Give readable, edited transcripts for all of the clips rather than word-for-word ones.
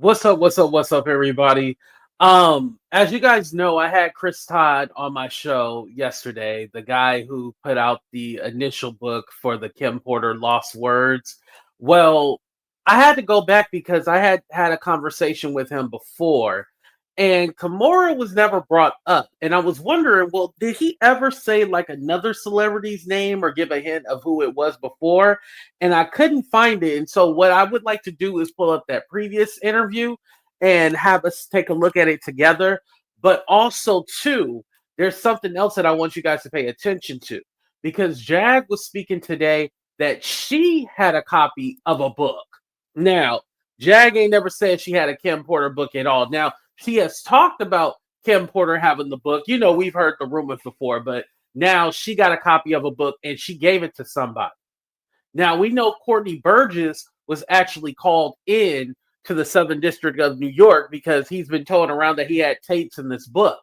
What's up? What's up? What's up, everybody? As you guys know, I had Chris Todd on my show yesterday, the guy who put out the initial book for the Kim Porter Lost Words. Well, I had to go back because I had had a conversation with him before, and Kimora was never brought up. And I was wondering, well, did he ever say like another celebrity's name or give a hint of who it was before? And I couldn't find it. And so, what I would like to do is pull up that previous interview and have us take a look at it together. But also, too, there's something else that I want you guys to pay attention to because Jag was speaking today that she had a copy of a book. Now, Jag ain't never said she had a Kim Porter book at all. Now, she has talked about Kim Porter having the book. You know, we've heard the rumors before, but now she got a copy of a book and she gave it to somebody. Now, we know Courtney Burgess was actually called in to the Southern District of New York because he's been told around that he had tapes in this book.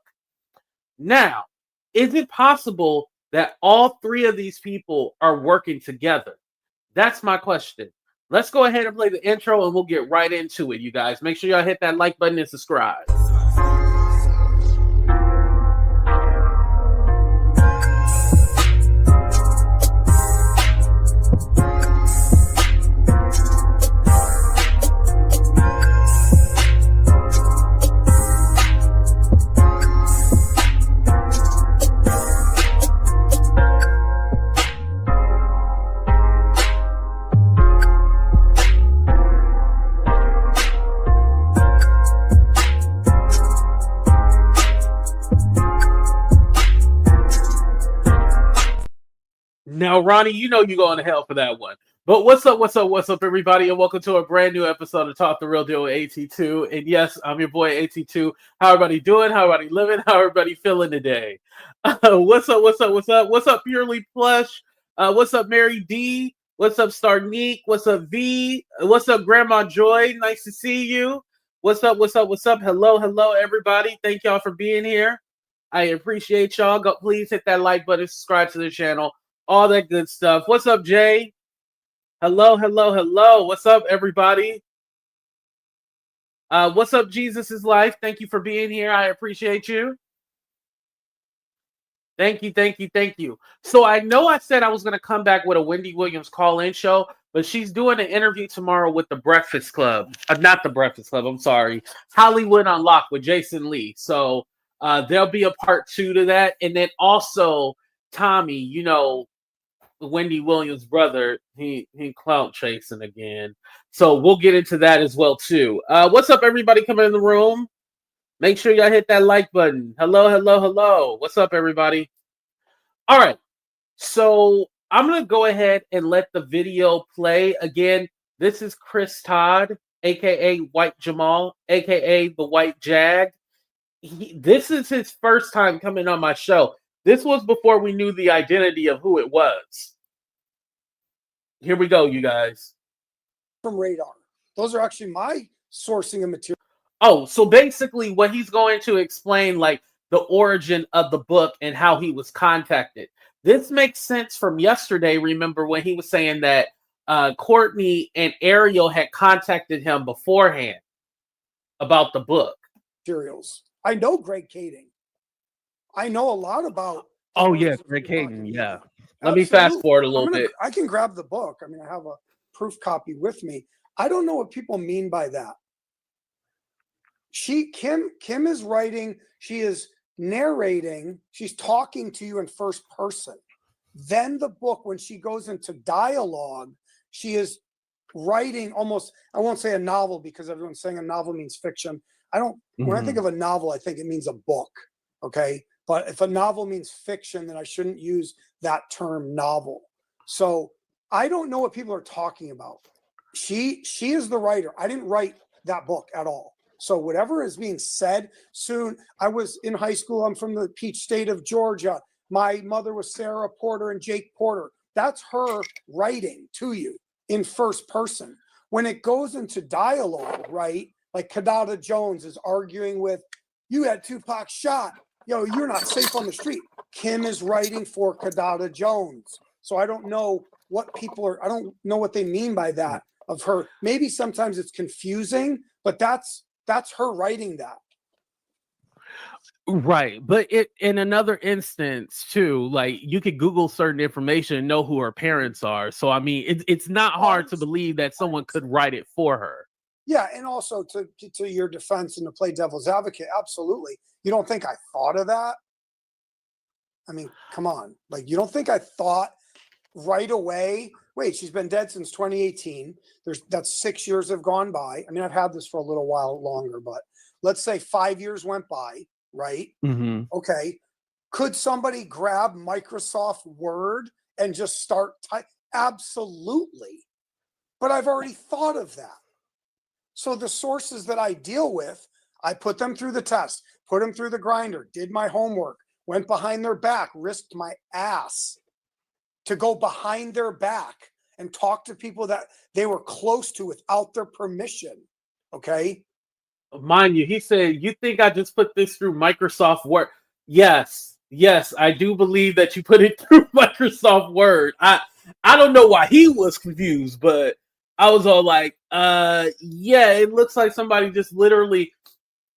Now, is it possible that all three of these people are working together? That's my question. Let's go ahead and play the intro and we'll get right into it, you guys. Make sure y'all hit that like button and subscribe. Now, Ronnie, you know you're going to hell for that one. But what's up, everybody, and welcome to a brand new episode of Talk the Real Deal with AT2. And yes, I'm your boy AT2. How everybody doing? How everybody living? How everybody feeling today? What's up, Purely Plush? What's up, Mary D? What's up, Starneek? What's up, V? What's up, Grandma Joy? Nice to see you. What's up? Hello, everybody. Thank y'all for being here. I appreciate y'all. Please hit that like button, subscribe to the channel. All that good stuff. What's up, Jay? Hello. What's up, everybody? What's up, Jesus is Life? Thank you for being here. I appreciate you. Thank you. So I know I said I was going to come back with a Wendy Williams call-in show, but she's doing an interview tomorrow with the Breakfast Club. Not the Breakfast Club, I'm sorry. Hollywood Unlocked with Jason Lee. So there'll be a part 2 to that. And then also, Tommy, you know, Wendy Williams' brother, he clout chasing again. So we'll get into that as well too. What's up, everybody coming in the room? Make sure y'all hit that like button. Hello. What's up, everybody? All right. So I'm going to go ahead and let the video play. Again, this is Chris Todd, a.k.a. White Jamal, a.k.a. the White Jag. This is his first time coming on my show. This was before we knew the identity of who it was. Here we go, you guys. From Radar. Those are actually my sourcing of material. Oh, so basically what he's going to explain, like, the origin of the book and how he was contacted. This makes sense from yesterday, remember, when he was saying that Courtney and Ariel had contacted him beforehand about the book. Materials. I know Greg Kading. I know a lot about. Oh, yeah, Greg Kading, yeah. Let me fast forward a little bit. I can grab the book. I mean, I have a proof copy with me. I don't know what people mean by that. Kim is writing. She is narrating. She's talking to you in first person. Then the book, when she goes into dialogue, she is writing almost, I won't say a novel because everyone's saying a novel means fiction. When I think of a novel, I think it means a book. Okay. But if a novel means fiction, then I shouldn't use that term novel. So I don't know what people are talking about. She is the writer. I didn't write that book at all. So whatever is being said soon, I was in high school. I'm from the Peach State of Georgia. My mother was Sarah Porter and Jake Porter. That's her writing to you in first person. When it goes into dialogue, right? Like Kadada Jones is arguing with, you had Tupac shot. Yo, you're not safe on the street. Kim is writing for Kadada Jones. So I don't know what people are, I don't know what they mean by that of her. Maybe sometimes it's confusing, But that's her writing that. Right. But in another instance too, like you could Google certain information and know who her parents are. So I mean, it's not hard to believe that someone could write it for her. Yeah, and also to your defense and to play devil's advocate, absolutely. You don't think I thought of that? I mean, come on. Like, you don't think I thought right away, wait, she's been dead since 2018. That's 6 years have gone by. I mean, I've had this for a little while longer, but let's say 5 years went by, right? Mm-hmm. Okay. Could somebody grab Microsoft Word and just start type? Absolutely. But I've already thought of that. So the sources that I deal with, I put them through the test, put them through the grinder, did my homework, went behind their back, risked my ass to go behind their back and talk to people that they were close to without their permission. Okay. Mind you, he said, "You think I just put this through Microsoft Word?" Yes, I do believe that you put it through Microsoft Word. I don't know why he was confused, but I was all like, yeah, it looks like somebody just literally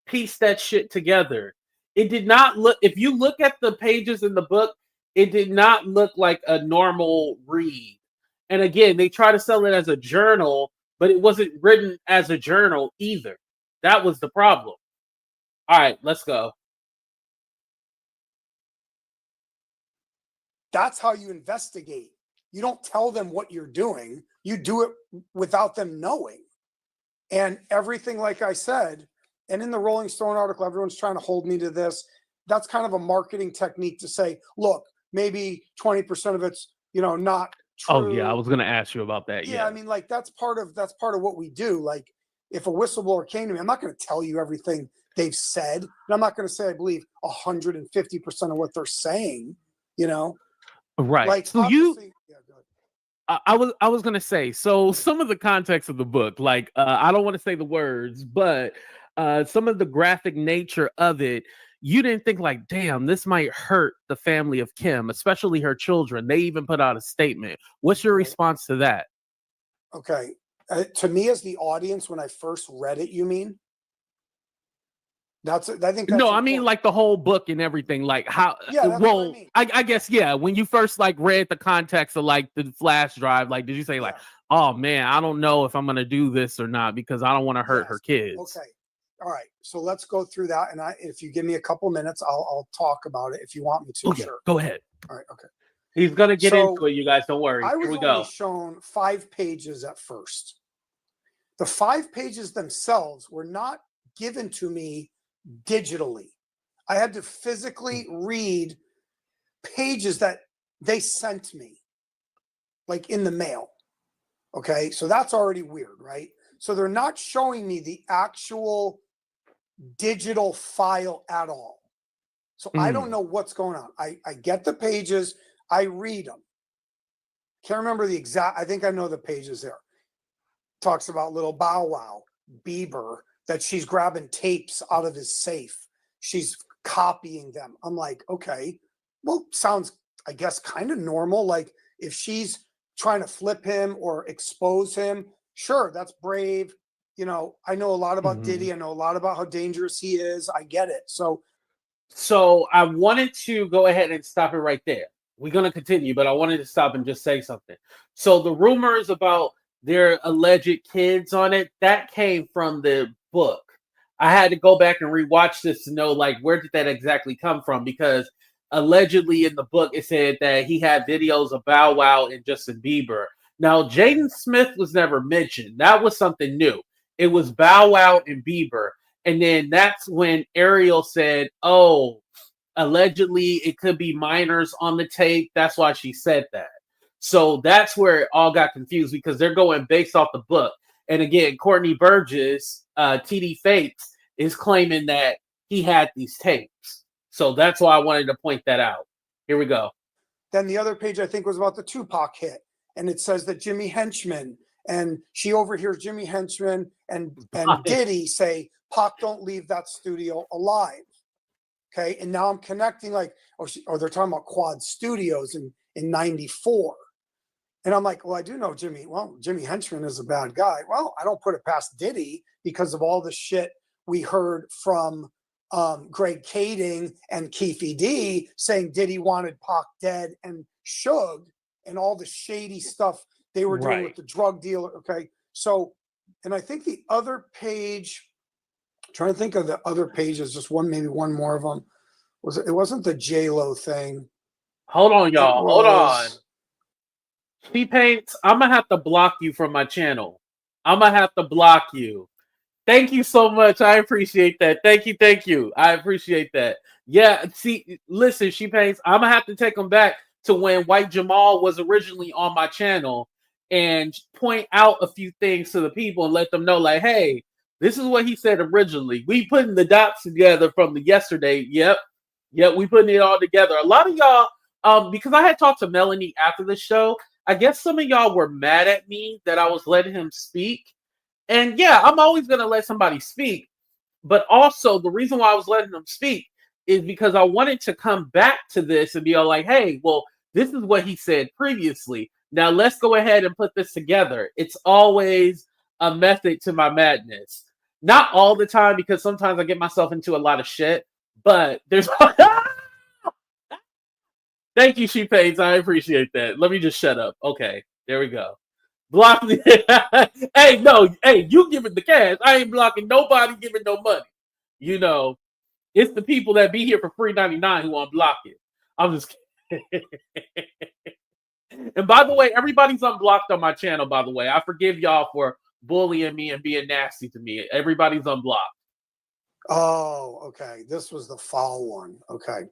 pieced that shit together. It did not look, if you look at the pages in the book, it did not look like a normal read. And again, they try to sell it as a journal, but it wasn't written as a journal either. That was the problem. All right, let's go. That's how you investigate. You don't tell them what you're doing. You do it without them knowing. And everything, like I said, and in the Rolling Stone article, everyone's trying to hold me to this. That's kind of a marketing technique to say, look, maybe 20% of it's, not true. Oh yeah, I was going to ask you about that. Yeah, I mean, like that's part of what we do. Like if a whistleblower came to me, I'm not going to tell you everything they've said. And I'm not going to say I believe 150% of what they're saying, Right. Like, so you I was gonna say, so some of the context of the book, like I don't want to say the words, but some of the graphic nature of it, you didn't think like, damn, this might hurt the family of Kim, especially her children. They even put out a statement. What's your response to that? Okay. To me, as the audience, when I first read it, you mean? I think that's no, important. I mean like the whole book and everything. Like how? Yeah, that's what I mean. I guess yeah. When you first like read the context of like the flash drive, like did you say like, oh man, I don't know if I'm gonna do this or not because I don't want to hurt her kids. Okay, all right. So let's go through that, and if you give me a couple minutes, I'll talk about it if you want me to. Okay, sure. Go ahead. All right. Okay. He's gonna get into it, you guys. Don't worry. I was Here we only go. shown 5 pages at first. The 5 pages themselves were not given to me digitally. I had to physically read pages that they sent me, like in the mail. Okay, so that's already weird, right? So they're not showing me the actual digital file at all. So I don't know what's going on. I get the pages, I read them. Can't remember the exact, I think I know the pages there. Talks about little Bow Wow, Bieber, that she's grabbing tapes out of his safe. She's copying them. I'm like, okay, well, sounds, I guess, kind of normal. Like if she's trying to flip him or expose him, sure, that's brave. I know a lot about Diddy. I know a lot about how dangerous he is. I get it. So I wanted to go ahead and stop it right there. We're going to continue, but I wanted to stop and just say something. So the rumors about their alleged kids on it, that came from the book. I had to go back and rewatch this to know, like, where did that exactly come from? Because allegedly in the book, it said that he had videos of Bow Wow and Justin Bieber. Now, Jaden Smith was never mentioned. That was something new. It was Bow Wow and Bieber. And then that's when Ariel said, oh, allegedly it could be minors on the tape. That's why she said that. So that's where it all got confused because they're going based off the book. And again, Courtney Burgess, TD Fakes, is claiming that he had these tapes. So that's why I wanted to point that out. Here we go. Then the other page, I think, was about the Tupac hit. And it says that Jimmy Henchman, and she overhears Jimmy Henchman and Diddy say, Pac, don't leave that studio alive. Okay. And now I'm connecting like, or they're talking about Quad Studios in 94. And I'm like, well, I do know Jimmy. Well, Jimmy Henchman is a bad guy. Well, I don't put it past Diddy because of all the shit we heard from Greg Kading and Keefe D saying Diddy wanted Pac dead and Suge and all the shady stuff they were doing with the drug dealer. Okay. So, and I think the other page, I'm trying to think of the other pages, just maybe one more of them. It wasn't the J-Lo thing. Hold on, y'all. Hold on. T-Paints, I'm going to have to block you from my channel. I'm going to have to block you. Thank you so much. I appreciate that. Thank you. Thank you. I appreciate that. Yeah, see, listen, She-Paints, I'm going to have to take them back to when White Jamal was originally on my channel and point out a few things to the people and let them know, like, hey, this is what he said originally. We putting the dots together from the yesterday. Yep, we putting it all together. A lot of y'all, because I had talked to Melanie after the show, I guess some of y'all were mad at me that I was letting him speak. And yeah, I'm always going to let somebody speak. But also, the reason why I was letting them speak is because I wanted to come back to this and be all like, hey, well, this is what he said previously. Now, let's go ahead and put this together. It's always a method to my madness. Not all the time, because sometimes I get myself into a lot of shit. But there's... Thank you, She-Paints. I appreciate that. Let me just shut up. Okay, there we go. Block me. Hey, no. Hey, you giving the cash. I ain't blocking nobody giving no money. You know, it's the people that be here for free 99 who unblock it. I'm just kidding. And by the way, everybody's unblocked on my channel, by the way. I forgive y'all for bullying me and being nasty to me. Everybody's unblocked. Oh, okay. This was the foul one. Okay.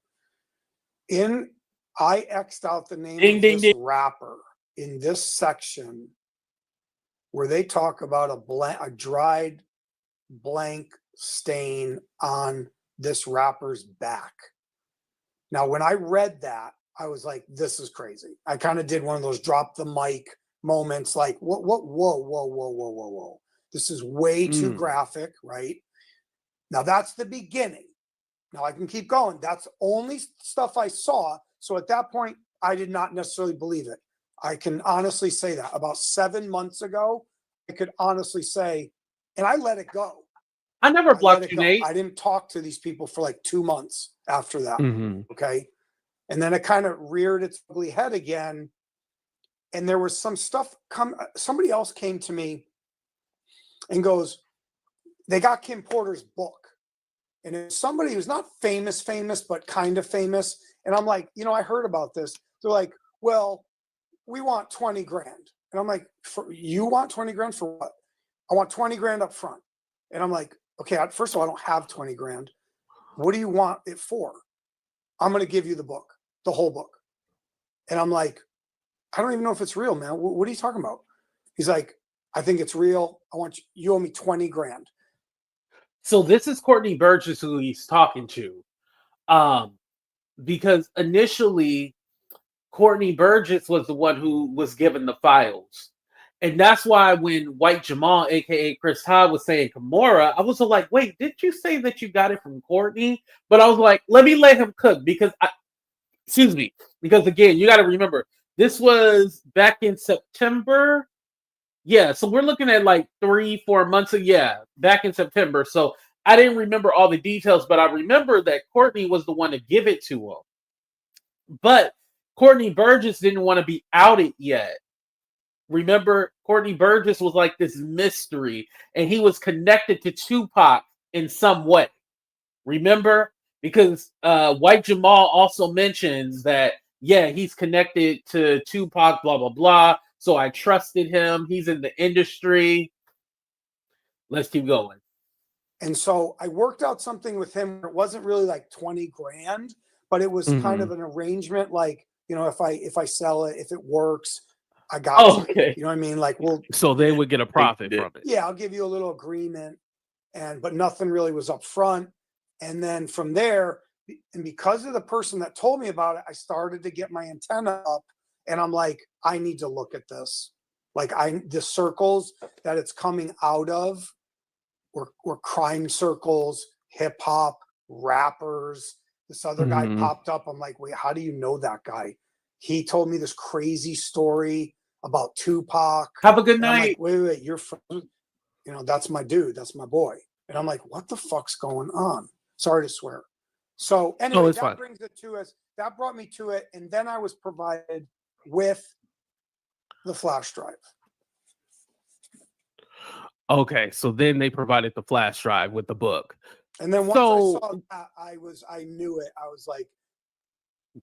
I X'd out the name of this rapper in this section where they talk about a dried blank stain on this rapper's back. Now, when I read that, I was like, this is crazy. I kind of did one of those drop the mic moments, like, whoa. This is way too graphic, right? Now, that's the beginning. Now, I can keep going. That's only stuff I saw. So at that point, I did not necessarily believe it. I can honestly say that. About 7 months ago, I could honestly say, and I let it go. I never blocked you, Nate. I didn't talk to these people for like 2 months after that. Okay. And then it kind of reared its ugly head again. And there was some stuff somebody else came to me and goes, they got Kim Porter's book. And it's somebody who's not famous, but kind of famous. And I'm like, I heard about this. They're like, well, we want 20 grand. And I'm like, you want 20 grand for what? I want 20 grand up front. And I'm like, okay, first of all, I don't have 20 grand. What do you want it for? I'm going to give you the book, the whole book. And I'm like, I don't even know if it's real, man. What are you talking about? He's like, I think it's real. You owe me 20 grand. So this is Courtney Burgess who he's talking to. Because initially, Courtney Burgess was the one who was given the files. And that's why when White Jamal, a.k.a. Chris Todd, was saying Kimora, I was like, wait, did you say that you got it from Courtney? But I was like, let me let him cook because, because again, you got to remember, this was back in September. Yeah, so we're looking at like 3-4 months back in September. So I didn't remember all the details, but I remember that Courtney was the one to give it to him. But Courtney Burgess didn't want to be outed yet. Remember, Courtney Burgess was like this mystery, and he was connected to Tupac in some way. Remember? Because White Jamal also mentions that, he's connected to Tupac, blah, blah, blah. So I trusted him. He's in the industry. Let's keep going. And so I worked out something with him. It wasn't really like 20 grand, but it was kind of an arrangement. Like, if I sell it, if it works, I got you. Okay. You know what I mean? Like, so they would get a profit from it. Yeah, I'll give you a little agreement, but nothing really was up front. And then from there, and because of the person that told me about it, I started to get my antenna up, and I'm like, I need to look at this. Like, the circles that it's coming out of were crime circles, hip hop, rappers. This other guy popped up. I'm like, wait, how do you know that guy? He told me this crazy story about Tupac. Have a good And I'm night. like, wait, you're from, that's my dude. That's my boy. And I'm like, what the fuck's going on? Sorry to swear. So anyway, it's fine. brings it to us. That brought me to it. And then I was provided with the flash drive. Okay, so then they provided the flash drive with the book. And then once I saw that, I knew it. I was like,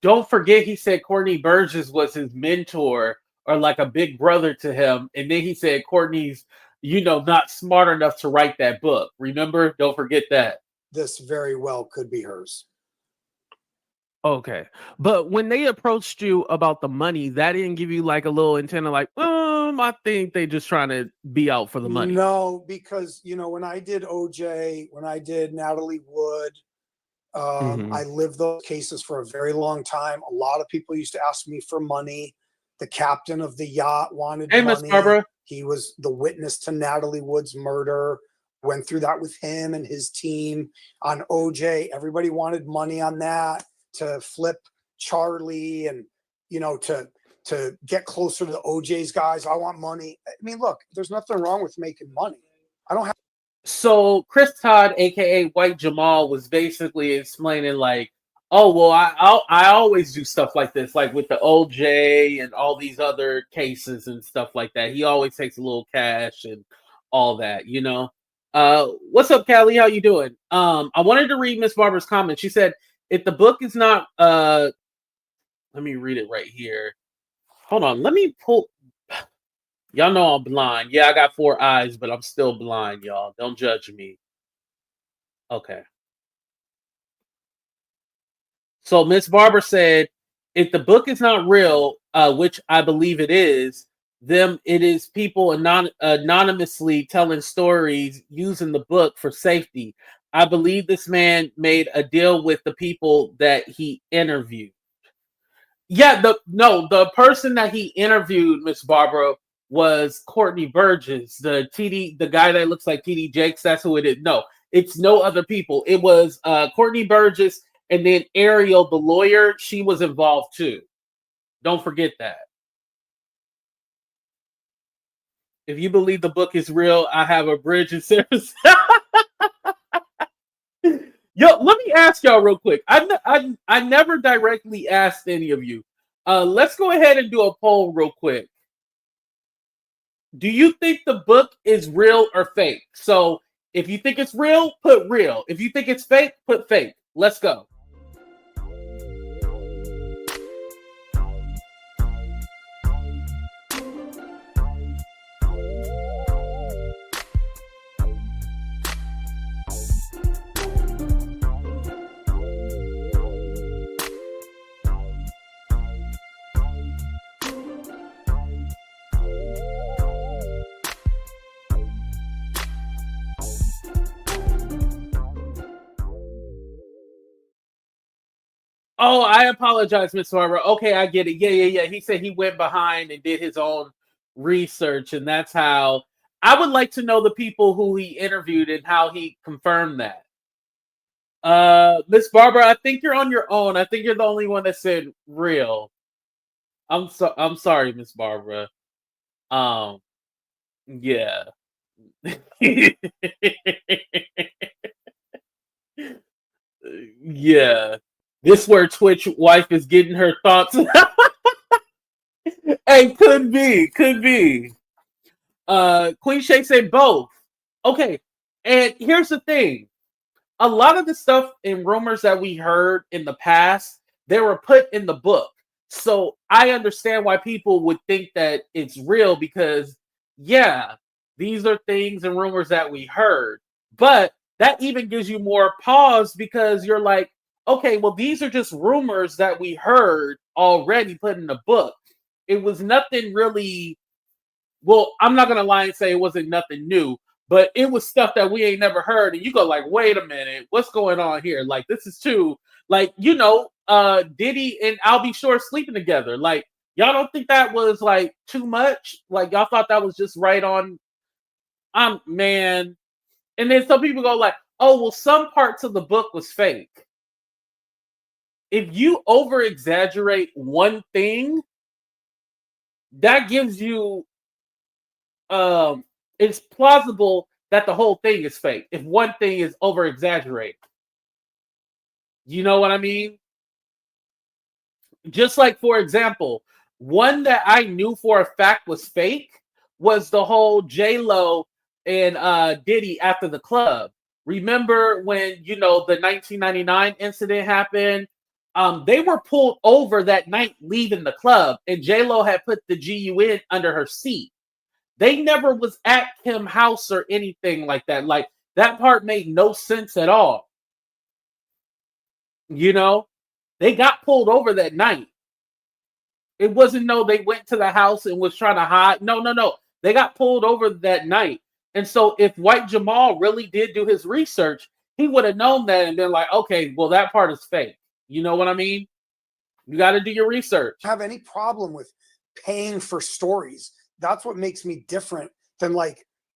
don't forget, he said Courtney Burgess was his mentor or like a big brother to him. And then he said Courtney's, not smart enough to write that book. Remember? Don't forget that. This very well could be hers. Okay. But when they approached you about the money, that didn't give you like a little antenna like, I think they just trying to be out for the money. No, because, when I did OJ, when I did Natalie Wood, I lived those cases for a very long time. A lot of people used to ask me for money. The captain of the yacht wanted money. Miss Barbara. He was the witness to Natalie Wood's murder. Went through that with him and his team on OJ. Everybody wanted money on that to flip Charlie and, to get closer to the OJ's guys. I want money. I mean, look, there's nothing wrong with making money. I don't have. So Chris Todd, aka White Jamal, was basically explaining like, oh well, I always do stuff like this, like with the OJ and all these other cases and stuff like that. He always takes a little cash and all that, What's up, Callie? How you doing? I wanted to read Miss Barbara's comment. She said, if the book is not let me read it right here. Hold on, let me pull. Y'all know I'm blind. Yeah, I got 4 eyes, but I'm still blind, y'all. Don't judge me. Okay. So Miss Barbara said, if the book is not real, which I believe it is, then it is people anonymously telling stories using the book for safety. I believe this man made a deal with the people that he interviewed. Yeah, the person that he interviewed, Miss Barbara, was Courtney Burgess, the guy that looks like TD Jakes. That's who it is. No, it's no other people. It was Courtney Burgess, and then Ariel, the lawyer. She was involved too. Don't forget that. If you believe the book is real, I have a bridge in service. Yo, let me ask y'all real quick. I never directly asked any of you. Let's go ahead and do a poll real quick. Do you think the book is real or fake? So if you think it's real, put real. If you think it's fake, put fake. Let's go. Oh, I apologize, Miss Barbara. Okay, I get it. Yeah. He said he went behind and did his own research, and that's how. I would like to know the people who he interviewed and how he confirmed that. Miss Barbara, I think you're on your own. I think you're the only one that said real. I'm sorry, Miss Barbara. Yeah. Yeah. This where Twitch wife is getting her thoughts. Hey, could be. Queen Shay said both. Okay, and here's the thing. A lot of the stuff and rumors that we heard in the past, they were put in the book. So I understand why people would think that it's real because, yeah, these are things and rumors that we heard. But that even gives you more pause because you're like, okay, well, these are just rumors that we heard already put in the book. It was nothing really, well, I'm not going to lie and say it wasn't nothing new, but it was stuff that we ain't never heard. And you go like, wait a minute, what's going on here? Like, this is too, like, Diddy and I'll Be Sure sleeping together. Like, y'all don't think that was like too much? Like, y'all thought that was just right on, man. And then some people go like, oh, well, some parts of the book was fake. If you over exaggerate one thing, that gives you it's plausible that the whole thing is fake if one thing is over exaggerated. You know what I mean? Just like, for example, one that I knew for a fact was fake was the whole J Lo and Diddy after the club. Remember when the 1999 incident happened? They were pulled over that night leaving the club, and J Lo had put the GUN under her seat. They never was at Kim house or anything like that. Like, that part made no sense at all. They got pulled over that night. It wasn't they went to the house and was trying to hide. No. They got pulled over that night. And so if White Jamal really did do his research, he would have known that and been like, okay, well, that part is fake. You know what I mean? You got to do your research. Have any problem with paying for stories? That's what makes me different than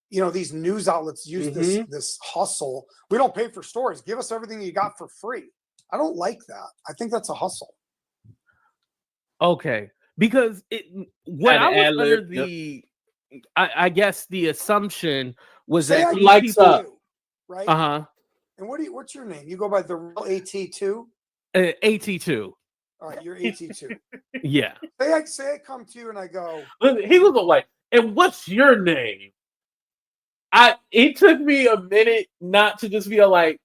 these news outlets use this hustle. We don't pay for stories. Give us everything you got for free. I don't like that. I think that's a hustle. Okay, because I was under the, I guess the assumption was that he likes up, right? And what's your name? You go by the real AT2? AT2. All right, you're AT2. Yeah. Say I come to you and I go. He was like, and what's your name? It took me a minute not to just be like,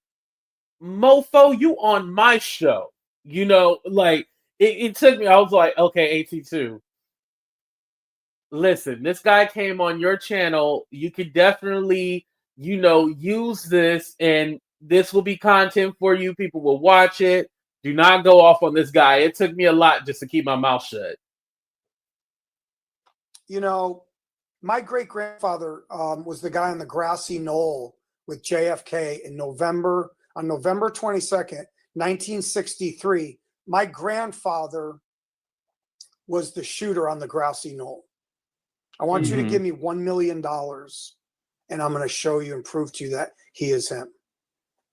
mofo, you on my show. It took me, I was like, okay, AT2. Listen, this guy came on your channel. You could definitely, use this, and this will be content for you. People will watch it. Do not go off on this guy. It took me a lot just to keep my mouth shut. My great-grandfather was the guy on the grassy knoll with JFK on November 22nd, 1963. My grandfather was the shooter on the grassy knoll. I want you to give me $1 million, and I'm going to show you and prove to you that he is him.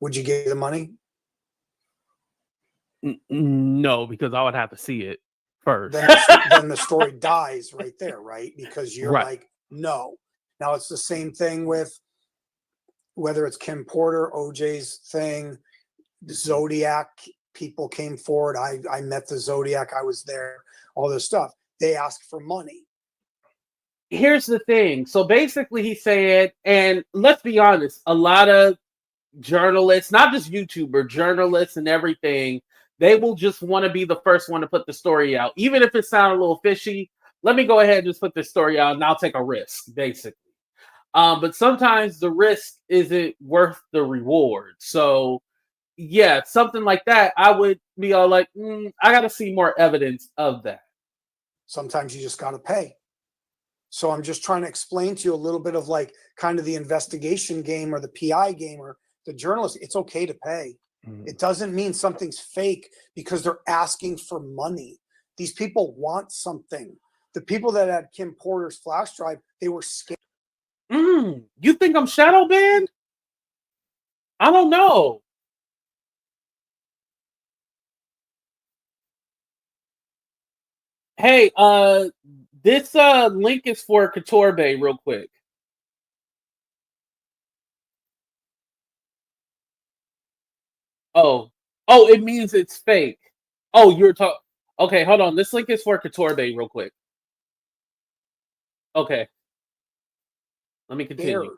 Would you give the money? No, because I would have to see it first. Then the story dies right there, right? Because you're like, no. Now it's the same thing with whether it's Kim Porter, OJ's thing, Zodiac. People came forward. I met the Zodiac. I was there. All this stuff. They asked for money. Here's the thing. So basically he said, and let's be honest, a lot of journalists, not just YouTuber, journalists and everything, they will just want to be the first one to put the story out. Even if it sounds a little fishy, let me go ahead and just put this story out and I'll take a risk, basically. But sometimes the risk isn't worth the reward. So yeah, something like that, I would be all like, I got to see more evidence of that. Sometimes you just got to pay. So I'm just trying to explain to you a little bit of kind of the investigation game or the PI game or the journalist. It's okay to pay. It doesn't mean something's fake because they're asking for money. These people want something. The people that had Kim Porter's flash drive, they were scared. You think I'm shadow banned? I don't know. Hey, this link is for Couture Bay real quick. Oh, it means it's fake. Oh, you're talking. Okay, hold on. This link is for Couture Bay real quick. Okay. Let me continue.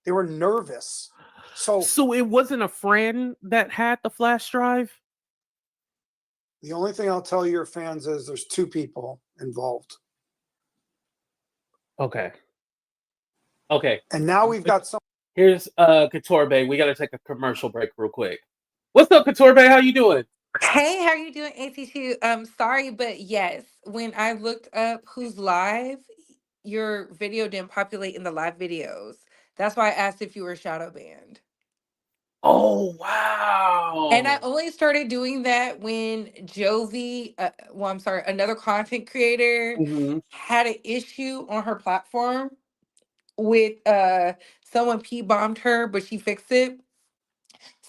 They were nervous. So it wasn't a friend that had the flash drive? The only thing I'll tell your fans is there's two people involved. Okay. And now we've got some. Here's Couture Bay. We got to take a commercial break real quick. What's up, Couture Bay? How you doing? Hey, how are you doing, AT2? Sorry, but yes, when I looked up who's live, your video didn't populate in the live videos. That's why I asked if you were shadow banned. Oh, wow. And I only started doing that when Jovi, another content creator had an issue on her platform with someone P-bombed her, but she fixed it.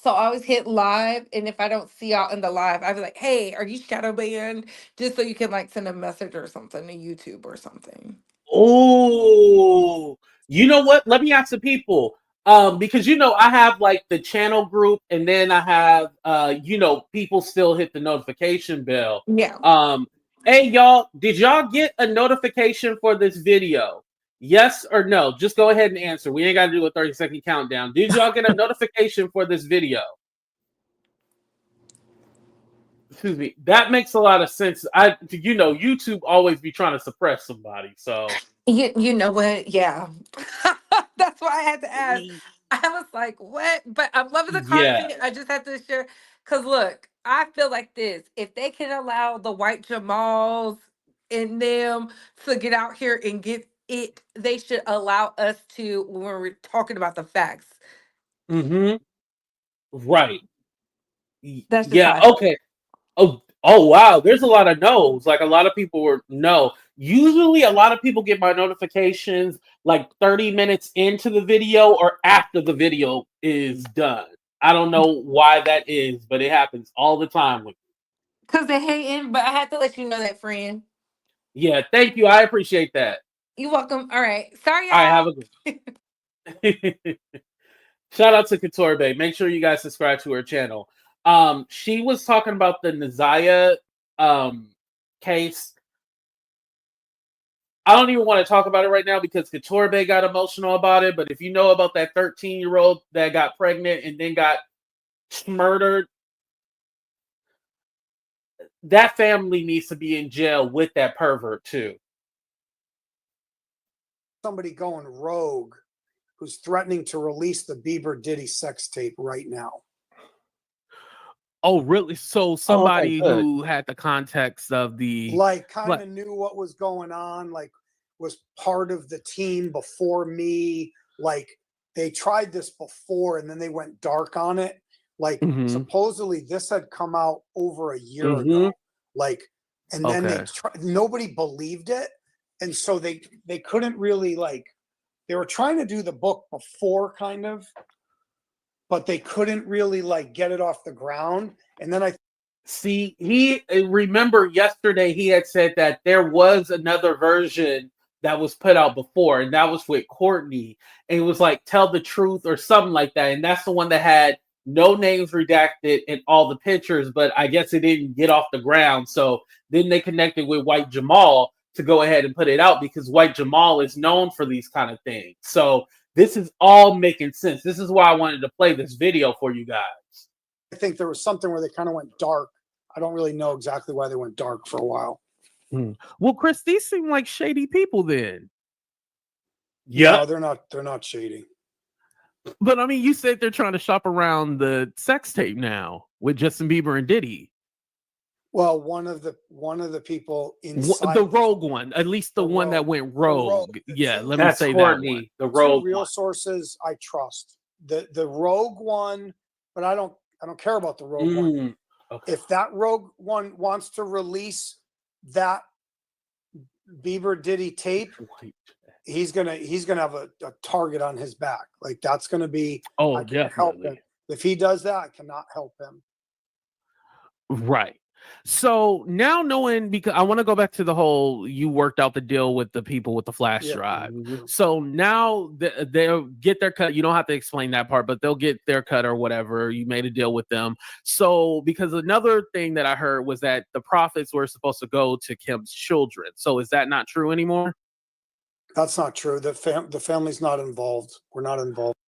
So I always hit live, and if I don't see y'all in the live, I'd be like, "Hey, are you shadow banned?" Just so you can like send a message or something to YouTube or something. Oh, you know what? Let me ask the people. Because I have like the channel group, and then I have people still hit the notification bell. Yeah. Hey y'all, did y'all get a notification for this video? Yes or no? Just go ahead and answer. We ain't got to do a 30-second countdown. Did y'all get a notification for this video? Excuse me. That makes a lot of sense. YouTube always be trying to suppress somebody. So You know what? Yeah. That's why I had to ask. I was like, what? But I'm loving the yeah. content. I just had to share. Because look, I feel like this. If they can allow the white Jamals in them to get out here and get it, they should allow us to when we're talking about the facts. Mm-hmm. Right. That's just Yeah. how I feel. Okay. Oh, wow. There's a lot of no's. Like a lot of people were no. Usually, a lot of people get my notifications like 30 minutes into the video or after the video is done. I don't know why that is, but it happens all the time with me. Because they're hating, but I had to let you know that, friend. Yeah. Thank you. I appreciate that. You're welcome. All right. Sorry, All right. Have y'all. a good. Shout out to Couture Bay. Make sure you guys subscribe to her channel. She was talking about the Nazaya case. I don't even want to talk about it right now because Couture Bay got emotional about it. But if you know about that 13-year-old that got pregnant and then got murdered, that family needs to be in jail with that pervert too. Somebody going rogue who's threatening to release the Bieber Diddy sex tape right now. Oh, really? So somebody good. who had the context of the Like kind of knew what was going on, like was part of the team before me. Like they tried this before and then they went dark on it. Like supposedly this had come out over a year ago. Like, and then nobody believed it. And so they couldn't really they were trying to do the book before kind of, but they couldn't really get it off the ground. And then remember yesterday he had said that there was another version that was put out before, and that was with Courtney, and it was like tell the truth or something like that, and that's the one that had no names redacted and all the pictures, but I guess it didn't get off the ground. So then they connected with White Jamal to go ahead and put it out because White Jamal is known for these kind of things. So this is all making sense. This is why I wanted to play this video for you guys. I think there was something where they kind of went dark. I don't really know exactly why they went dark for a while. Well, Chris, these seem like shady people then. Yeah, no, they're not shady. But I mean, you said they're trying to shop around the sex tape now with Justin Bieber and Diddy. Well, one of the people inside the rogue one, at least the one that went rogue. Yeah, let me say Courtney, that one. The rogue real one. Sources I trust. The rogue one, but I don't care about the rogue one. Okay. If that rogue one wants to release that Bieber Diddy tape, he's gonna have a target on his back. Like that's gonna be I can't help him. If he does that, I cannot help him. Right. So now knowing, because I want to go back to the whole, you worked out the deal with the people with the flash drive. So now they'll get their cut. You don't have to explain that part, but they'll get their cut or whatever. You made a deal with them. So because another thing that I heard was that the profits were supposed to go to Kim's children. So is that not true anymore? That's not true. The family's not involved. We're not involved.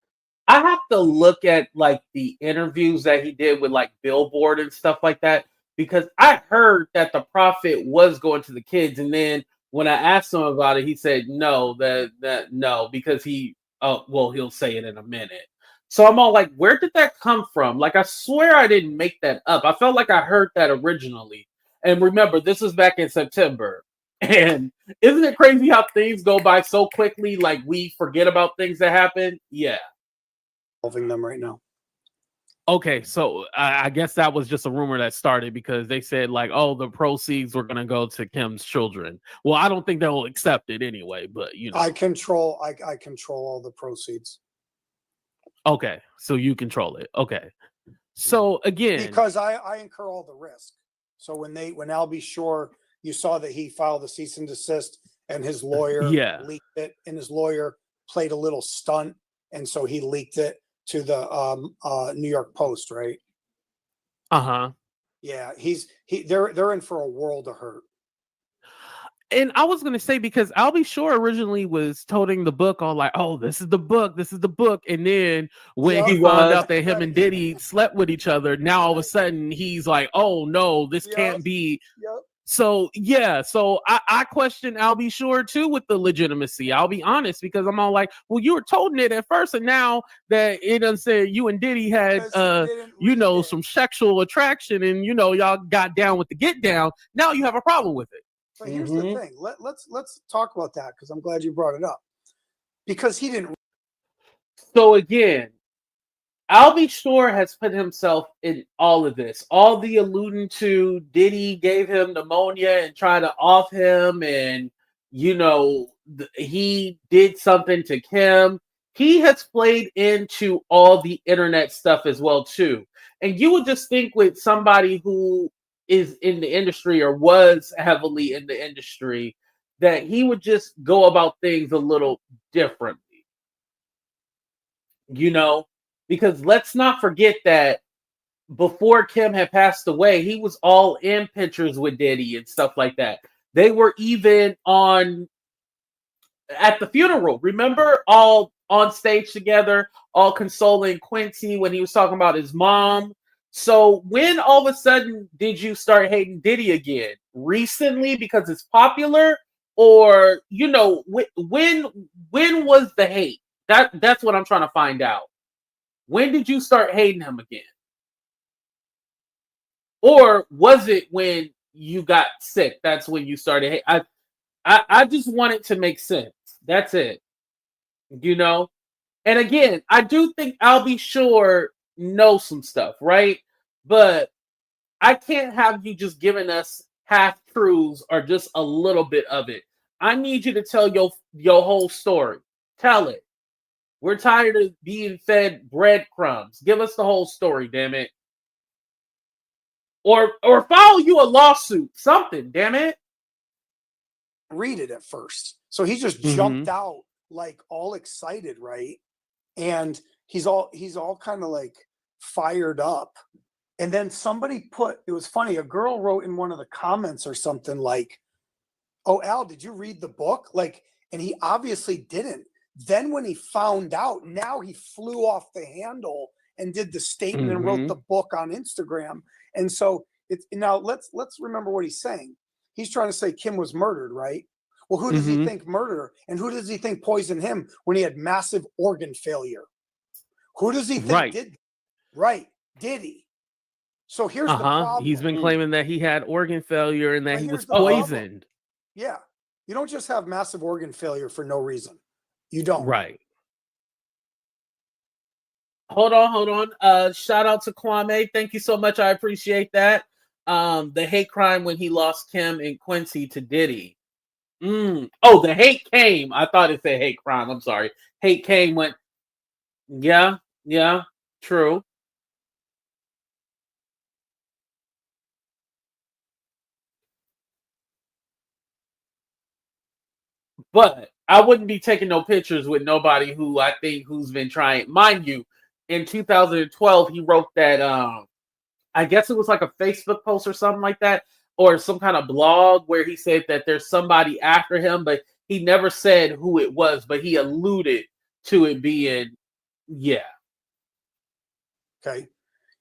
I have to look at like the interviews that he did with like Billboard and stuff like that, because I heard that the profit was going to the kids, and then when I asked him about it, he said no, that no, because he'll say it in a minute. So I'm all like, where did that come from? Like, I swear I didn't make that up. I felt like I heard that originally. And remember, this was back in September. And isn't it crazy how things go by so quickly? Like we forget about things that happen. Yeah. Involving them right now. Okay, so I guess that was just a rumor that started because they said like, oh, the proceeds were going to go to Kim's children. Well, I don't think they'll accept it anyway, but you know. I control all the proceeds. Okay, so you control it. Okay. So again, because I incur all the risk. So when Albie Shore, you saw that he filed a cease and desist, and his lawyer leaked it, and his lawyer played a little stunt, and so he leaked it to the New York Post, right? Yeah, they're in for a world of hurt. And I was gonna say, because Albie Shore originally was toting the book all like, oh, this is the book, and then when he found out that him and Diddy slept with each other, now all of a sudden he's like, oh no, this can't be. So yeah, so I question Albie Shore too with the legitimacy. I'll be honest, because I'm all like, well, you were toting it at first, and now that it done said you and Diddy had some sexual attraction, and y'all got down with the get down, now you have a problem with it. But here's the thing. Let's talk about that, because I'm glad you brought it up. Because he didn't. So again, Albie Shore has put himself in all of this. All the alluding to Diddy gave him pneumonia and tried to off him, and he did something to Kim. He has played into all the internet stuff as well too. And you would just think with somebody who is in the industry or was heavily in the industry that he would just go about things a little differently. Because let's not forget that before Kim had passed away, he was all in pictures with Diddy and stuff like that. They were even at the funeral, remember, all on stage together, all consoling Quincy when he was talking about his mom. So when all of a sudden did you start hating Diddy again? Recently because it's popular? Or, when was the hate? That's what I'm trying to find out. When did you start hating him again? Or was it when you got sick? That's when you started hating. I just want it to make sense. That's it. And again, I do think Albie Shore knows some stuff, right? But I can't have you just giving us half truths or just a little bit of it. I need you to tell your whole story. Tell it. We're tired of being fed breadcrumbs. Give us the whole story, damn it. Or file you a lawsuit. Something, damn it. Read it at first. So he just jumped out like all excited, right? And he's all kind of like fired up. And then somebody it was funny, a girl wrote in one of the comments or something like, oh, Al, did you read the book? Like, and he obviously didn't. Then when he found out, now he flew off the handle and did the statement and wrote the book on Instagram. And so now let's remember what he's saying. He's trying to say Kim was murdered, right? Well, who does he think murdered her? And who does he think poisoned him when he had massive organ failure? Who does he think did that? Right, Diddy. So here's the problem. He's been claiming that he had organ failure and that he was poisoned. Yeah. You don't just have massive organ failure for no reason. You don't. Right. Hold on. Shout out to Kwame. Thank you so much. I appreciate that. The hate crime when he lost Kim and Quincy to Diddy. Oh, the hate came. I thought it said hate crime. I'm sorry. Hate came when. Yeah, true. But I wouldn't be taking no pictures with nobody who's been trying. Mind you, in 2012, he wrote that, I guess it was like a Facebook post or something like that, or some kind of blog where he said that there's somebody after him, but he never said who it was, but he alluded to it being, Okay.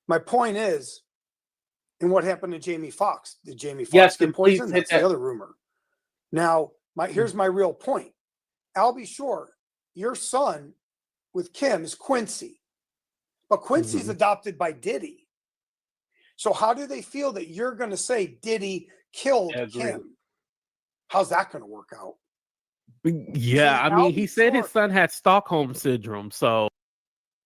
My point is, and what happened to Jamie Foxx? Did Jamie Foxx get poisoned? That's the other rumor. Now, here's my real point. Albie Shore, your son with Kim is Quincy, but Quincy's adopted by Diddy. So how do they feel that you're going to say Diddy killed Kim? How's that going to work out? Yeah, I mean, he said his son had Stockholm syndrome, so.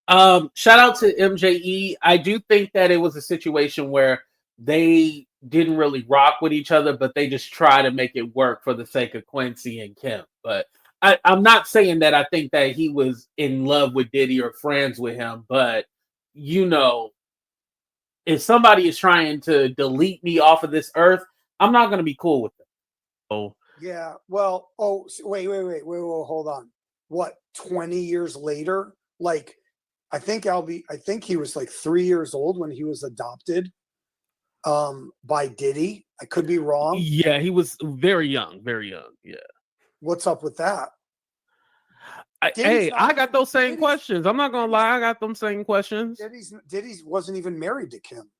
Shout out to MJE. I do think that it was a situation where they didn't really rock with each other, but they just try to make it work for the sake of Quincy and Kim. But I'm not saying that I think that he was in love with Diddy or friends with him, but if somebody is trying to delete me off of this earth, I'm not going to be cool with it. Oh, Yeah. Well, wait, hold on. What, 20 years later? Like, I think he was like 3 years old when he was adopted by Diddy. I could be wrong. yeah, he was very young. Yeah. What's up with that? I got those same questions. I'm not gonna lie, I got them same questions. Diddy's wasn't even married to Kim.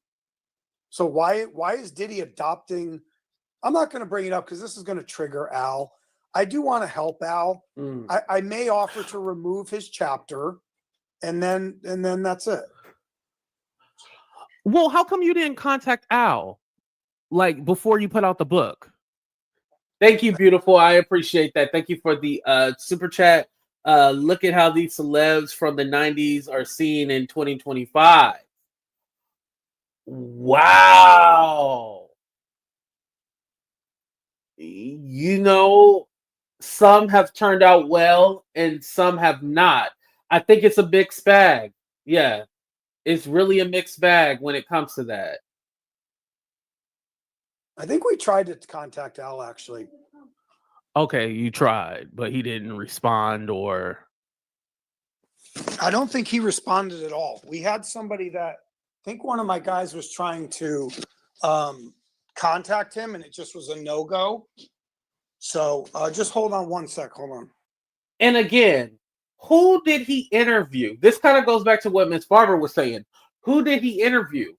So why is Diddy adopting? I'm not going to bring it up because this is going to trigger Al. I do want to help Al. I may offer to remove his chapter, and then that's it. Well, how come you didn't contact Al like before you put out the book? Thank you, beautiful. I appreciate that. Thank you for the super chat. Look at how these celebs from the 90s are seen in 2025. Wow. You know, some have turned out well and some have not. I think it's a mixed bag. Yeah, it's really a mixed bag when it comes to that. I think we tried to contact Al, actually. Okay, you tried, but he didn't respond, or I don't think he responded at all. We had somebody that I think one of my guys was trying to contact him, and it just was a no-go. So just hold on one sec. Hold on. And again, who did he interview? This kind of goes back to what Miss Barber was saying. Who did he interview?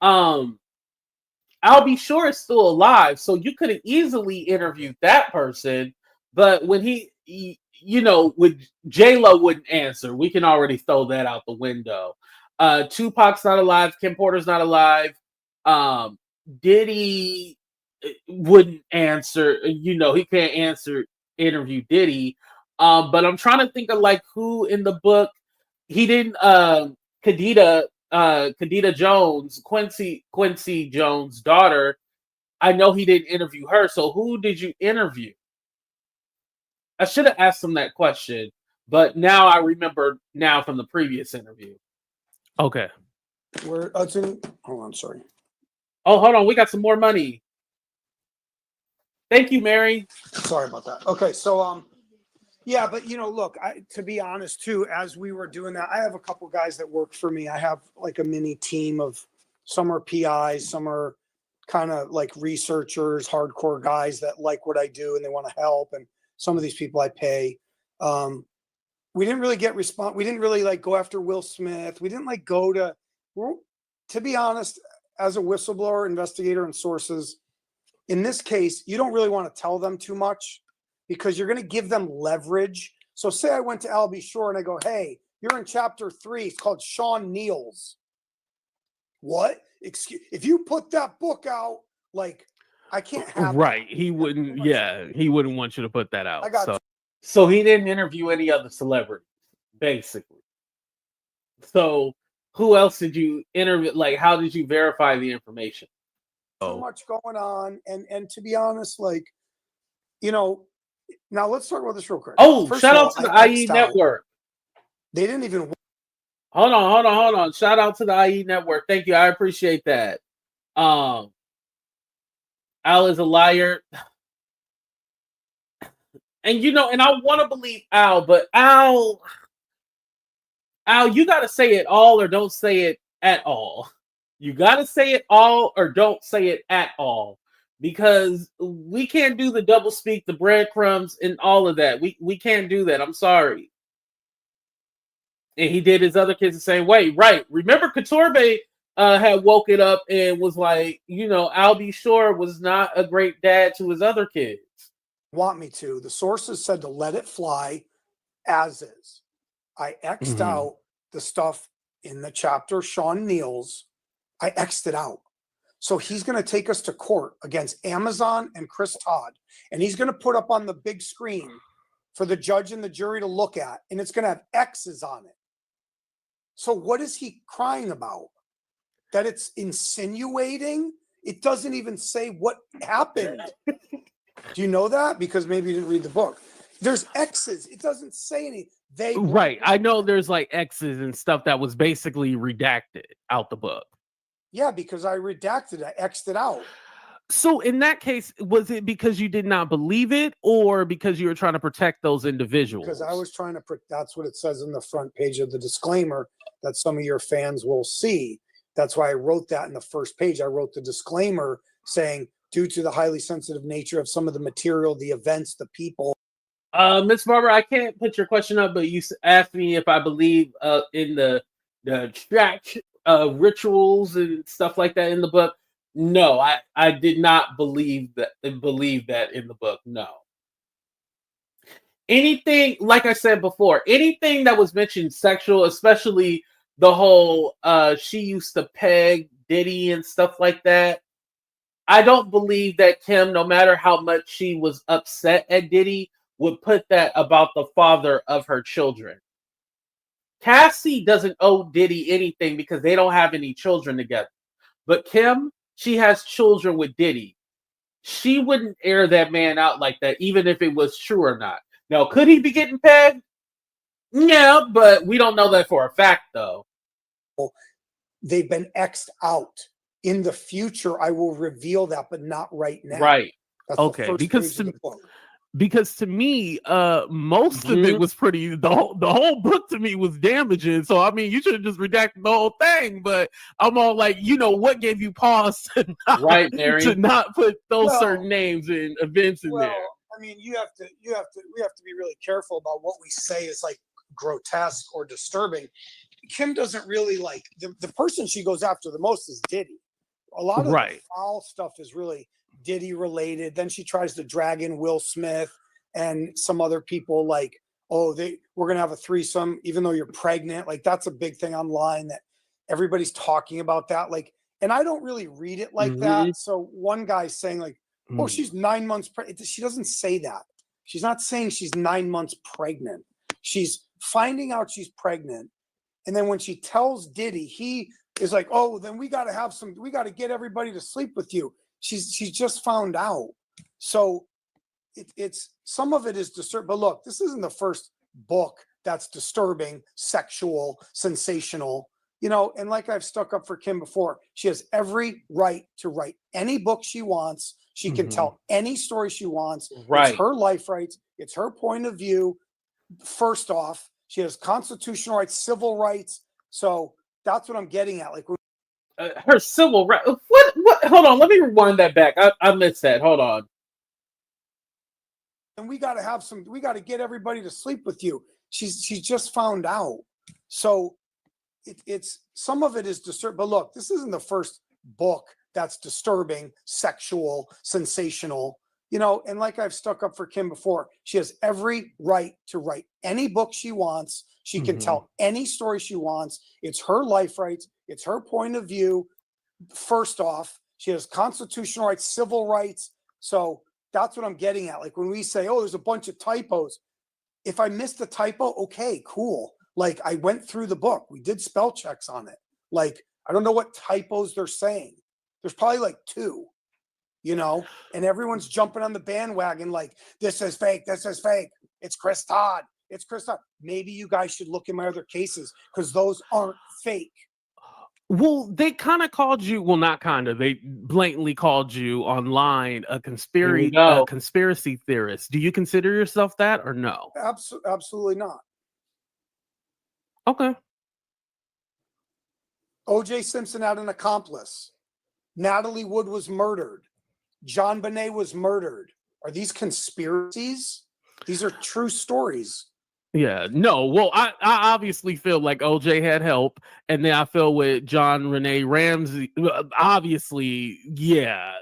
I'll Be Sure is still alive, so you could have easily interviewed that person. But when he with J-Lo wouldn't answer. We can already throw that out the window. Tupac's not alive. Kim Porter's not alive. Diddy wouldn't answer. He can't interview Diddy. But I'm trying to think of like who in the book he didn't. Khadida Jones, Quincy Jones' daughter. I know he didn't interview her. So who did you interview? I should have asked him that question, but now I remember now from the previous interview. okay. Hold on, sorry. Oh, hold on. We got some more money. Thank you, Mary. Sorry about that. Okay, so yeah, but look, to be honest too, as we were doing that, I have a couple guys that work for me. I have like a mini team of some are PIs, some are kind of like researchers, hardcore guys that like what I do and they want to help. And some of these people I pay. We didn't really get response. We didn't really like go after Will Smith. We didn't like go to be honest, as a whistleblower, investigator, and sources, in this case, you don't really want to tell them too much because you're going to give them leverage. So say I went to Al Be Sure and I go, hey, you're in chapter 3. It's called Sean Neal's. What? If you put that book out, like, I can't have right. that. He wouldn't. Yeah, he wouldn't want you to put that out. I got so he didn't interview any other celebrities, basically. So who else did you interview? Like, how did you verify the information? too much going on, and to be honest, like, now let's talk about this real quick. Oh, First shout of all, out to the IE Network. They didn't even. Hold on. Shout out to the IE Network. Thank you. I appreciate that. Al is a liar. And and I want to believe Al, but Al, you got to say it all or don't say it at all. You got to say it all or don't say it at all. Because we can't do the double speak, the breadcrumbs, and all of that. We can't do that. I'm sorry. And he did his other kids the same way. Right. Remember, Katorbe had woke it up and was like, Al Be Sure was not a great dad to his other kids. Want me to. The sources said to let it fly as is. I X'd out the stuff in the chapter Sean Neal's. I X'd it out. So he's going to take us to court against Amazon and Chris Todd. And he's going to put up on the big screen for the judge and the jury to look at. And it's going to have X's on it. So what is he crying about? That it's insinuating? It doesn't even say what happened. Do you know that? Because maybe you didn't read the book. There's X's. It doesn't say anything. Right. I know there's like X's and stuff that was basically redacted out the book. Yeah, because I redacted it, I X'd it out. So in that case, was it because you did not believe it, or because you were trying to protect those individuals? Because I was trying to, that's what it says in the front page of the disclaimer that some of your fans will see. That's why I wrote that in the first page. I wrote the disclaimer saying, due to the highly sensitive nature of some of the material, the events, the people. Miss Barber, I can't put your question up, but you asked me if I believe in the track rituals and stuff like that in the book. No, I did not believe that in the book. No. Anything, like I said before, anything that was mentioned sexual, especially the whole she used to peg Diddy and stuff like that. I don't believe that Kim, no matter how much she was upset at Diddy, would put that about the father of her children. Cassie doesn't owe Diddy anything because they don't have any children together. But Kim, she has children with Diddy. She wouldn't air that man out like that, even if it was true or not. Now, could he be getting pegged? Yeah, but we don't know that for a fact, though. They've been X'd out. In the future, I will reveal that, but not right now. Right. That's Okay, the first page of the book. Because to me, most of it was pretty. The whole book to me was damaging. So I mean, you should have just redacted the whole thing. But I'm all like, what gave you pause to not put those certain names and events in there? I mean, we have to be really careful about what we say is like grotesque or disturbing. Kim doesn't really like the person she goes after the most is Diddy. A lot of the foul stuff is really Diddy related. Then she tries to drag in Will Smith and some other people like, we're going to have a threesome, even though you're pregnant. Like that's a big thing online that everybody's talking about that. Like, and I don't really read it like that. So one guy's saying like, oh, she's 9 months pregnant. She doesn't say that. She's not saying she's 9 months pregnant. She's finding out she's pregnant. And then when she tells Diddy, he is like, oh, then we got to get everybody to sleep with you. She's just found out. So it's some of it is disturbing. But look, this isn't the first book that's disturbing, sexual, sensational, and like I've stuck up for Kim before, she has every right to write any book she wants. She can tell any story she wants. Right. It's her life rights. It's her point of view. First off, she has constitutional rights, civil rights. So that's what I'm getting at. Like her civil rights. What? Hold on. Let me rewind that back. I missed that. Hold on. And we got to get everybody to sleep with you. She's just found out. So it's some of it is disturbing. But look, this isn't the first book that's disturbing, sexual, sensational, and like I've stuck up for Kim before, she has every right to write any book she wants. She can tell any story she wants. It's her life rights. It's her point of view. First off, she has constitutional rights, civil rights. So that's what I'm getting at. Like when we say, oh, there's a bunch of typos. If I missed a typo, okay, cool. Like I went through the book. We did spell checks on it. Like, I don't know what typos they're saying. There's probably like 2, and everyone's jumping on the bandwagon. Like, this is fake. This is fake. It's Chris Todd. It's Chris Todd. Maybe you guys should look in my other cases because those aren't fake. Well, they kind of called you. Well, not kind of. They blatantly called you online a conspiracy theorist. Do you consider yourself that or no? Absolutely not. Okay. O.J. Simpson had an accomplice. Natalie Wood was murdered. John Bonet was murdered. Are these conspiracies? These are true stories. Yeah, no. Well, I obviously feel like OJ had help, and then I feel with John Renee Ramsey. Obviously, yeah,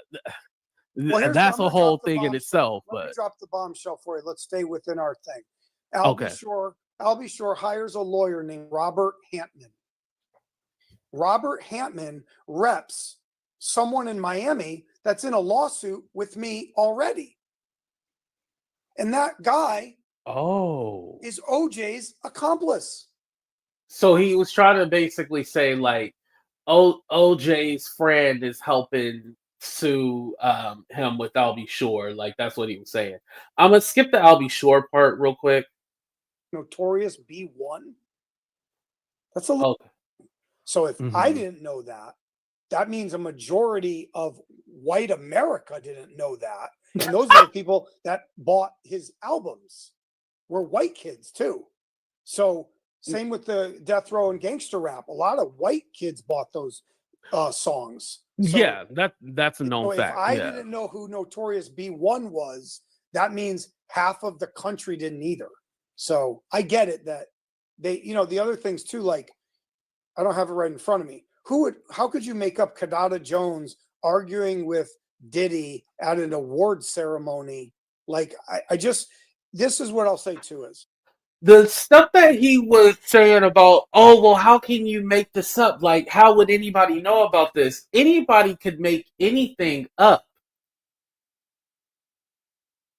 that's a whole thing in itself. Let me But drop the bombshell for you. Let's stay within our thing. Albie Shore hires a lawyer named Robert Hantman. Robert Hantman reps someone in Miami that's in a lawsuit with me already. And that guy is OJ's accomplice. So he was trying to basically say like OJ's friend is helping sue him with Albie Shore. Like that's what he was saying. I'm gonna skip the Albie Shore part real quick. Notorious B1. That's a little. So if I didn't know that, that means a majority of white America didn't know that. And those are the people that bought his albums were white kids too. So same with the death row and gangster rap. A lot of white kids bought those songs. So, yeah, that's a known fact. If I yeah. didn't know who Notorious B1 was, that means half of the country didn't either. So I get it that they, the other things too, like I don't have it right in front of me. How could you make up Kadada Jones arguing with Diddy at an award ceremony? Like this is what I'll say too is the stuff that he was saying about, oh, well, how can you make this up? Like, how would anybody know about this? Anybody could make anything up.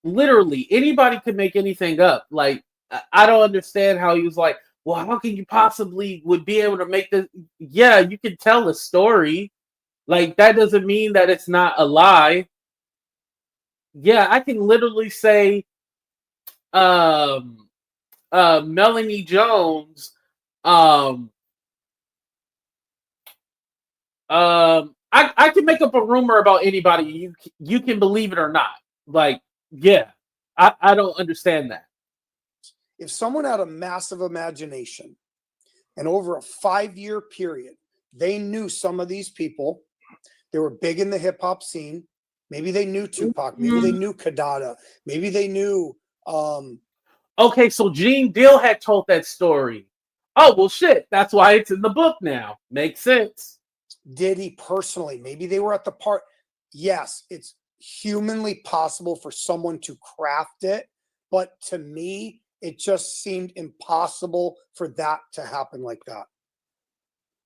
Literally, anybody could make anything up. Like, I don't understand how he was like, well, how can you possibly would be able to make this? Yeah, you can tell a story. Like, that doesn't mean that it's not a lie. Yeah, I can literally say, Melanie Jones, I can make up a rumor about anybody. You can believe it or not. Like, yeah, I don't understand that. If someone had a massive imagination and over a 5-year period, they knew some of these people, they were big in the hip hop scene. Maybe they knew Tupac. Maybe they knew Kadada. Maybe they knew. Okay, so Gene Deal had told that story. Oh, well, shit. That's why it's in the book now. Makes sense. Diddy personally. Maybe they were at the part. Yes, it's humanly possible for someone to craft it. But to me, it just seemed impossible for that to happen like that.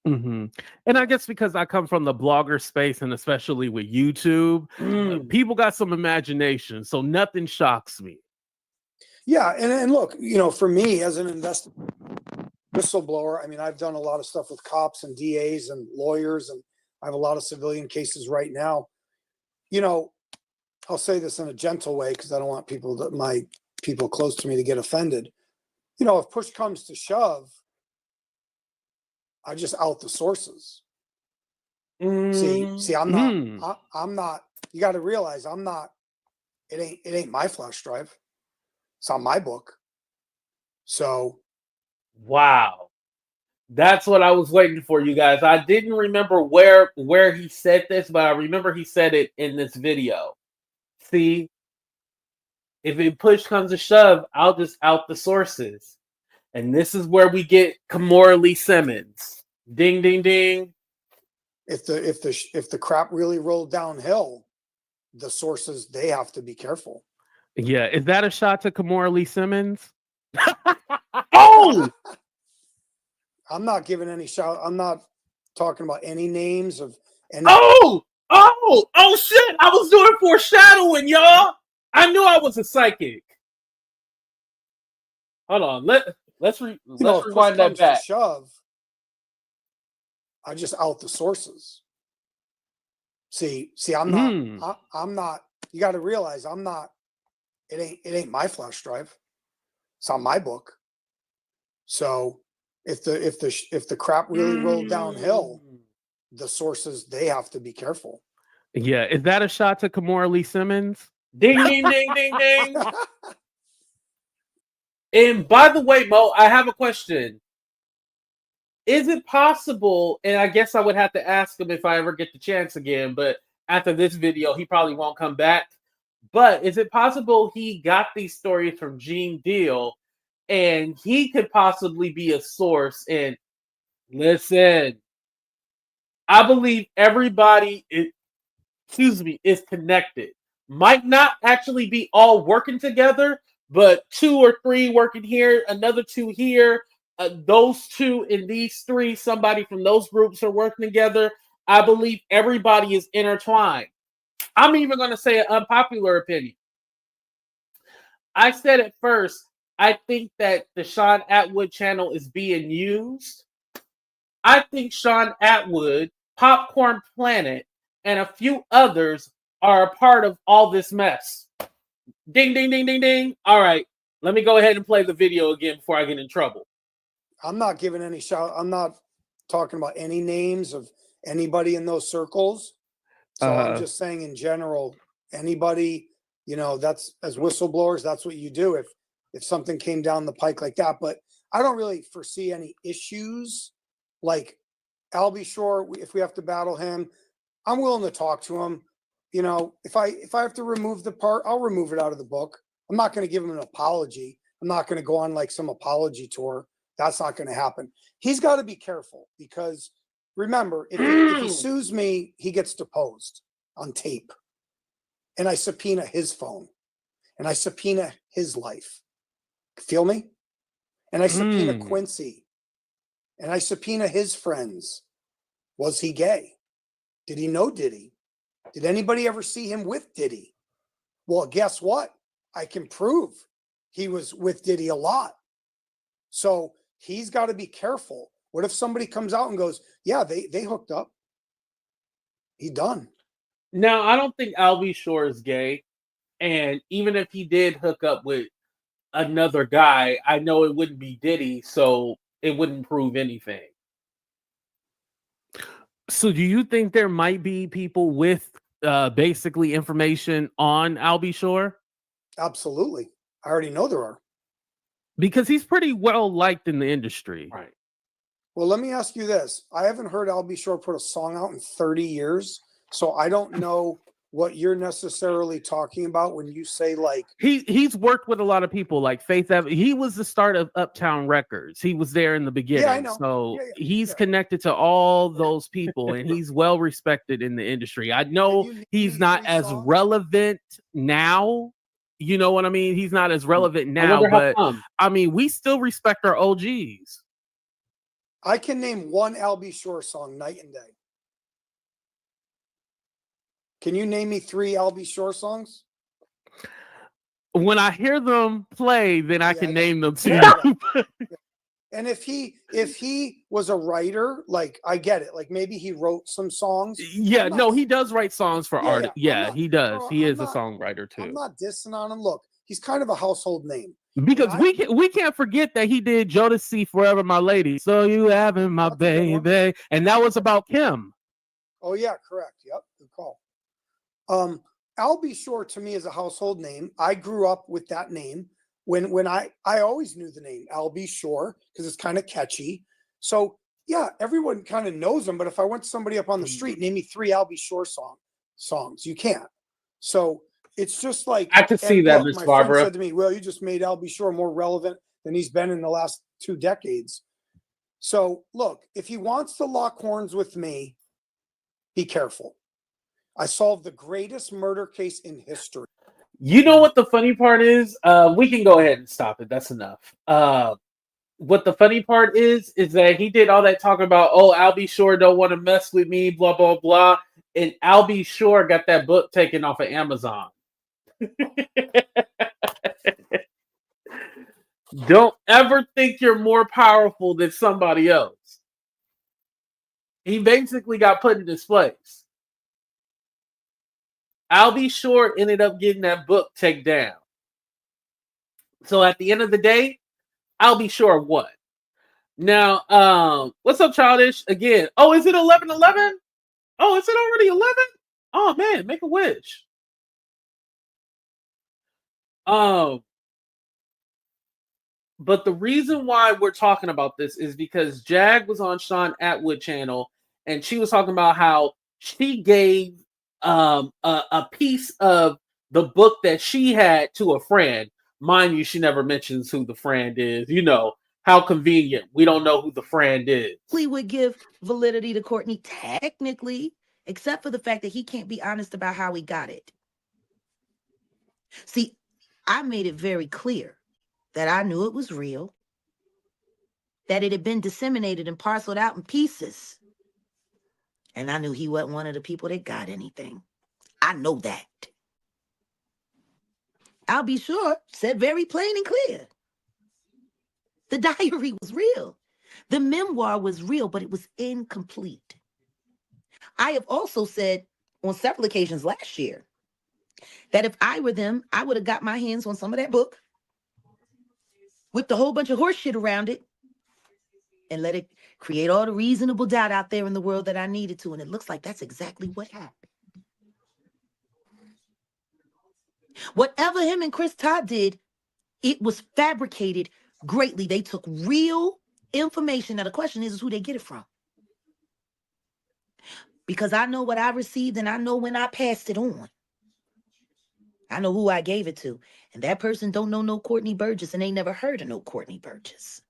Mm-hmm. And I guess because I come from the blogger space and especially with YouTube, people got some imagination. So nothing shocks me. Yeah. And look, for me as an whistleblower, I mean, I've done a lot of stuff with cops and DAs and lawyers, and I have a lot of civilian cases right now. I'll say this in a gentle way because I don't want my people close to me to get offended. If push comes to shove, I just out the sources. See, I'm not, you got to realize I'm not, it ain't my flash drive. It's on my book. So. Wow. That's what I was waiting for, you guys. I didn't remember where he said this, but I remember he said it in this video. See, if it push comes to shove, I'll just out the sources. And this is where we get Kimora Lee Simmons. Ding, ding, ding. If the crap really rolled downhill, the sources, they have to be careful. Yeah. Is that a shot to Kimora Lee Simmons? Oh! I'm not giving any shout. I'm not talking about any names of any. Oh shit! I was doing foreshadowing, y'all. I knew I was a psychic. Hold on. Let's rewind that back. Shove. I just out the sources. See, I'm not. I'm not. You got to realize I'm not. It ain't my flash drive. It's on my book. So if the crap really rolled downhill, the sources, they have to be careful. Yeah. Is that a shot to Kimora Lee Simmons? Ding, ding, ding, ding, ding. And by the way, Mo, I have a question. Is it possible, and I guess I would have to ask him if I ever get the chance again, but after this video, he probably won't come back. But is it possible he got these stories from Gene Deal and he could possibly be a source? And listen, I believe everybody is connected. Might not actually be all working together, but 2 or 3 working here, another 2 here, those 2 and these 3, somebody from those groups are working together. I believe everybody is intertwined. I'm even going to say an unpopular opinion. I said at first, I think that the Sean Atwood channel is being used. I think Sean Atwood, Popcorn Planet, and a few others are a part of all this mess. Ding, ding, ding, ding, ding. All right, let me go ahead and play the video again before I get in trouble. I'm not giving any shout. I'm not talking about any names of anybody in those circles. So I'm Uh-huh. just saying in general, anybody, you know, that's as whistleblowers, that's what you do if something came down the pike like that. But I don't really foresee any issues. Like Albie Shore, if we have to battle him, I'm willing to talk to him. You know, if I have to remove the part, I'll remove it out of the book. I'm not going to give him an apology. I'm not going to go on like some apology tour. That's not going to happen. He's got to be careful because remember, if he sues me, he gets deposed on tape. And I subpoena his phone. And I subpoena his life. Feel me? And I subpoena Quincy. And I subpoena his friends. Was he gay? Did he know Diddy? Did anybody ever see him with Diddy? Well, guess what? I can prove he was with Diddy a lot. So he's got to be careful. What if somebody comes out and goes, yeah, they hooked up? He done. Now, I don't think Albie Shore is gay. And even if he did hook up with another guy, I know it wouldn't be Diddy, so it wouldn't prove anything. So do you think there might be people with basically information on Albie Shore? Absolutely. I already know there are. Because he's pretty well liked in the industry. Right. Well, let me ask you this. I haven't heard Albie Shore put a song out in 30 years, so I don't know what you're necessarily talking about when you say like he's worked with a lot of people like Faith Evans. He was the start of Uptown Records. He was there in the beginning. Yeah, I know. So he's connected to all those people and he's well respected in the industry. I know he's not as relevant now. You know what I mean? He's not as relevant now, but I mean, we still respect our OGs. I can name one Albie Shore song, Night and Day. Can you name me 3 Albie Shore songs? When I hear them play, then I can name them too. And if he was a writer, like I get it, like maybe he wrote some songs. Yeah, no, he does write songs for art. Yeah, he does. He is a songwriter too. I'm not dissing on him. Look, he's kind of a household name. Because we can't forget that he did Jodeci Forever My Lady. So you having my baby. And that was about Kim. Oh yeah, correct. Yep, good call. Albie Shore to me is a household name. I grew up with that name. When I always knew the name Albie Shore because it's kind of catchy. So yeah, everyone kind of knows him. But if I went to somebody up on the street, name me 3 Albie Shore songs, you can't. So it's just like I could see that, Miss Barbara. Friend said to me, "Well, you just made Albie Shore more relevant than he's been in the last 2 decades." So look, if he wants to lock horns with me, be careful. I solved the greatest murder case in history. You know what the funny part is? We can go ahead and stop it. That's enough. What the funny part is that he did all that talking about, oh, Albie Shore don't want to mess with me, blah, blah, blah. And Albie Shore got that book taken off of Amazon. Don't ever think you're more powerful than somebody else. He basically got put in this place. Albie Shore ended up getting that book taken down. So at the end of the day, Albie Shore won. Now, what's up, Childish? Again, oh, is it 11/11? Oh, is it already 11? Oh man, make a wish. But the reason why we're talking about this is because Jag was on Sean Atwood channel, and she was talking about how she gave a piece of the book that she had to a friend. Mind you, she never mentions who the friend is. You know, how convenient. We don't know who the friend is. We would give validity to Courtney technically, except for the fact that he can't be honest about how he got it. See, I made it very clear that I knew it was real, that it had been disseminated and parceled out in pieces. And I knew he wasn't one of the people that got anything. I know that. Albie Shore said very plain and clear. The diary was real. The memoir was real, but it was incomplete. I have also said on several occasions last year that if I were them, I would have got my hands on some of that book, whipped a whole bunch of horse shit around it, and let it create all the reasonable doubt out there in the world that I needed to. And it looks like that's exactly what happened. Whatever him and Chris Todd did, it was fabricated greatly. They took real information. Now, the question is who they get it from. Because I know what I received and I know when I passed it on. I know who I gave it to. And that person don't know no Courtney Burgess and they never heard of no Courtney Burgess.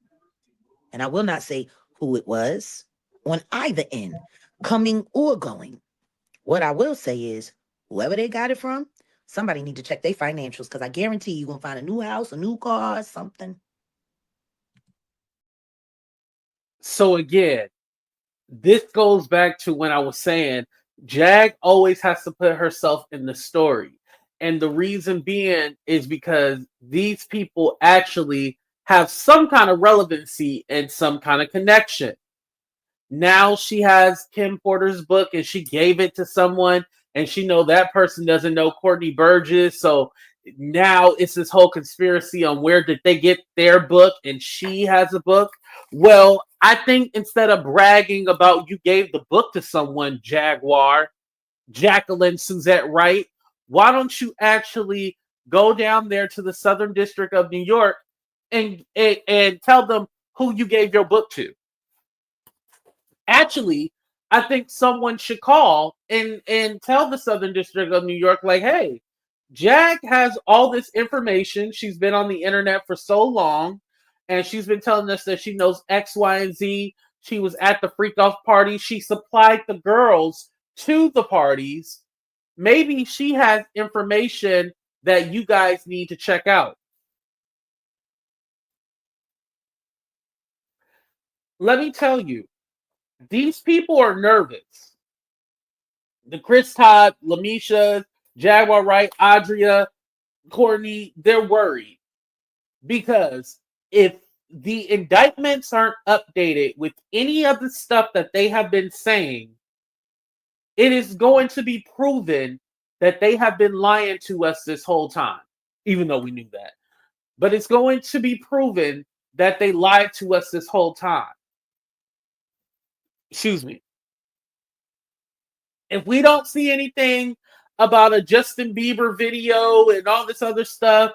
And I will not say who it was on either end, coming or going. What I will say is whoever they got it from, somebody need to check their financials because I guarantee you're going to find a new house, a new car, something. So again, this goes back to when I was saying Jag always has to put herself in the story. And the reason being is because these people actually have some kind of relevancy and some kind of connection. Now she has Kim Porter's book and she gave it to someone and she know that person doesn't know Courtney Burgess. So now it's this whole conspiracy on where did they get their book and she has a book. Well, I think instead of bragging about you gave the book to someone, Jaguar, Jacqueline Suzette Wright, why don't you actually go down there to the Southern District of New York and tell them who you gave your book to? Actually, I think someone should call and tell the Southern District of New York, like, hey, Jag has all this information. She's been on the internet for so long, and she's been telling us that she knows X, Y, and Z. She was at the freak off party. She supplied the girls to the parties. Maybe she has information that you guys need to check out. Let me tell you, these people are nervous. The Chris Todd, Lamisha, Jaguar Wright, Adria, Courtney, they're worried. Because if the indictments aren't updated with any of the stuff that they have been saying, it is going to be proven that they have been lying to us this whole time, even though we knew that. But it's going to be proven that they lied to us this whole time. Excuse me. If we don't see anything about a Justin Bieber video and all this other stuff,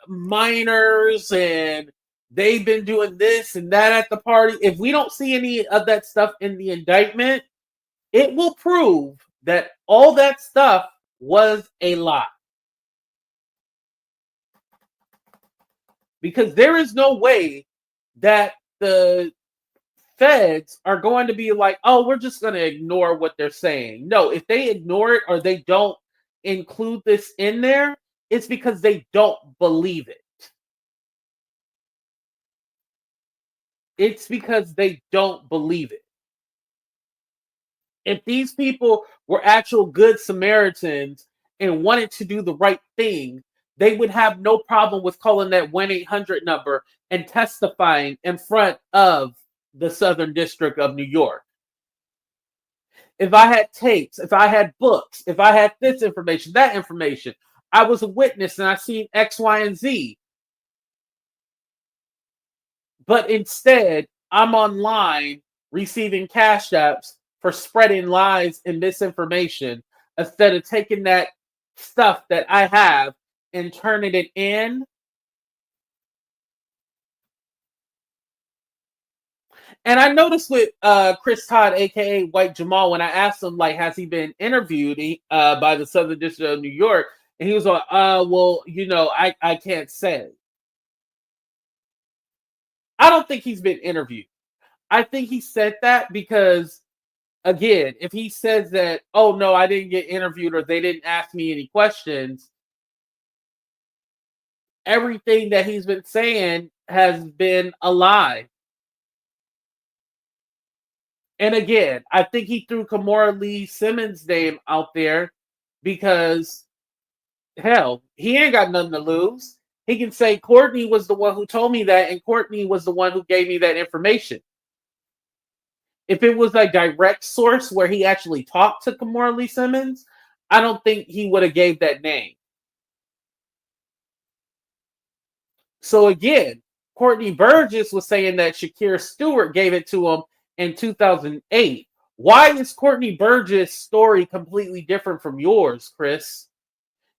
minors and they've been doing this and that at the party, if we don't see any of that stuff in the indictment, it will prove that all that stuff was a lie. Because there is no way that the feds are going to be like, oh, we're just going to ignore what they're saying. No, if they ignore it or they don't include this in there, it's because they don't believe it. It's because they don't believe it. If these people were actual good Samaritans and wanted to do the right thing, they would have no problem with calling that 1-800 number and testifying in front of the Southern District of New York. If I had tapes, if I had books, if I had this information, that information, I was a witness and I seen X, Y, and Z. But instead, I'm online receiving cash apps for spreading lies and misinformation instead of taking that stuff that I have and turning it in. And I noticed with Chris Todd, aka White Jamal, when I asked him, like, has he been interviewed by the Southern District of New York? And he was like, well, you know, I can't say. I don't think he's been interviewed. I think he said that because, again, if he says that, oh, no, I didn't get interviewed or they didn't ask me any questions, everything that he's been saying has been a lie. And again, I think he threw Kimora Lee Simmons' name out there because, hell, he ain't got nothing to lose. He can say Courtney was the one who told me that, and Courtney was the one who gave me that information. If it was a direct source where he actually talked to Kimora Lee Simmons, I don't think he would have gave that name. So again, Courtney Burgess was saying that Shakir Stewart gave it to him in 2008. Why is Courtney Burgess' story completely different from yours, Chris?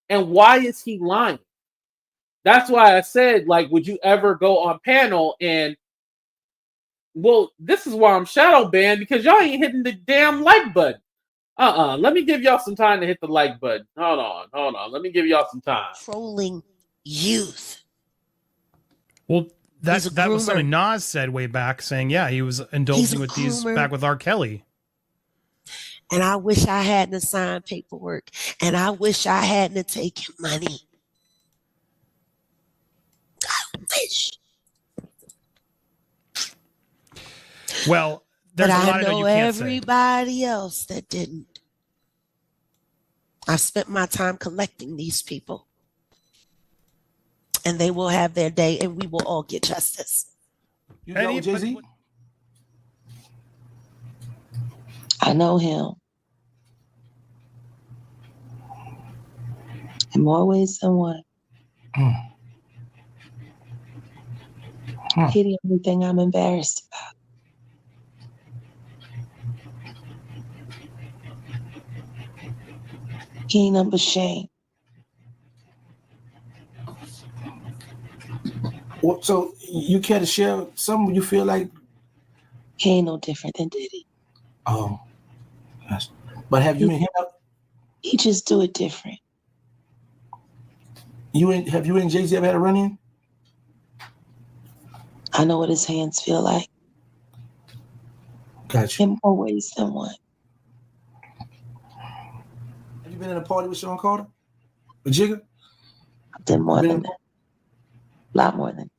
And why is he lying? That's why I said, like, would you ever go on panel and, well, this is why I'm shadow banned, because y'all ain't hitting the damn like button. Let me give y'all some time to hit the like button. Hold on. Let me give y'all some time. Trolling youth. Well, that He's a was something groomer. Nas said way back, saying, yeah, he was indulging with these groomer. back with R. Kelly. And I wish I hadn't signed paperwork. And I wish I hadn't taken money. I wish. Well, But there's a lot I of it know you can't say. everybody else that didn't. I've spent my time collecting these people. And they will have their day, and we will all get justice. You know Jay-Z? I know him. In more ways than one. He the only thing I'm embarrassed about. He ain't nothing but shame. Well, so you care to share something you feel like? He ain't no different than Diddy. Oh, yes. But have you and him? He just do it different. Have you and Jay-Z ever had a run-in? I know what his hands feel like. Gotcha. In more ways than one. Have you been in a party with Sean Carter? With Jigga? I've done more than that. A lot more than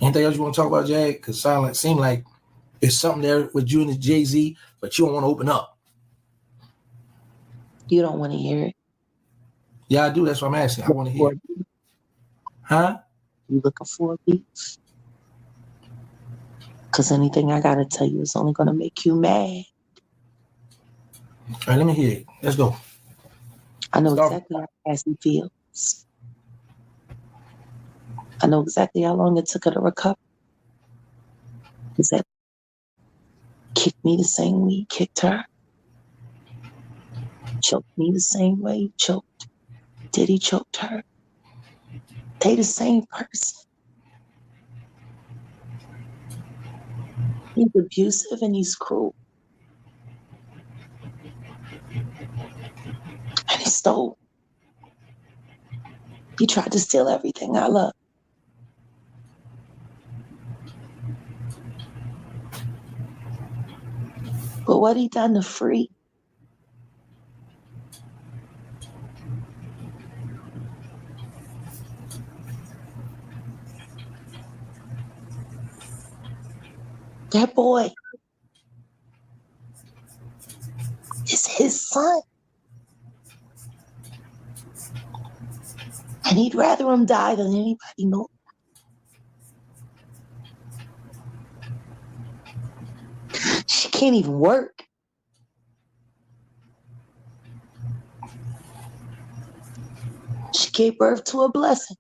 Anything else you want to talk about, Jag? Because it seemed like it's something there with you and Jay-Z, but you don't want to open up. You don't want to hear it. Yeah, I do. That's what I'm asking. I want to hear it. Huh? You looking for a beef? Because anything I got to tell you is only going to make you mad. All right, let me hear it. Let's go. I know exactly how Cassie feels. I know exactly how long it took her to recover. Because that kicked me the same way he kicked her. Choked me the same way he choked. Diddy choked her. They the same person. He's abusive and he's cruel. And he stole. He tried to steal everything I love. But what he done to free? That boy is his son. And he'd rather him die than anybody know. She can't even work. She gave birth to a blessing.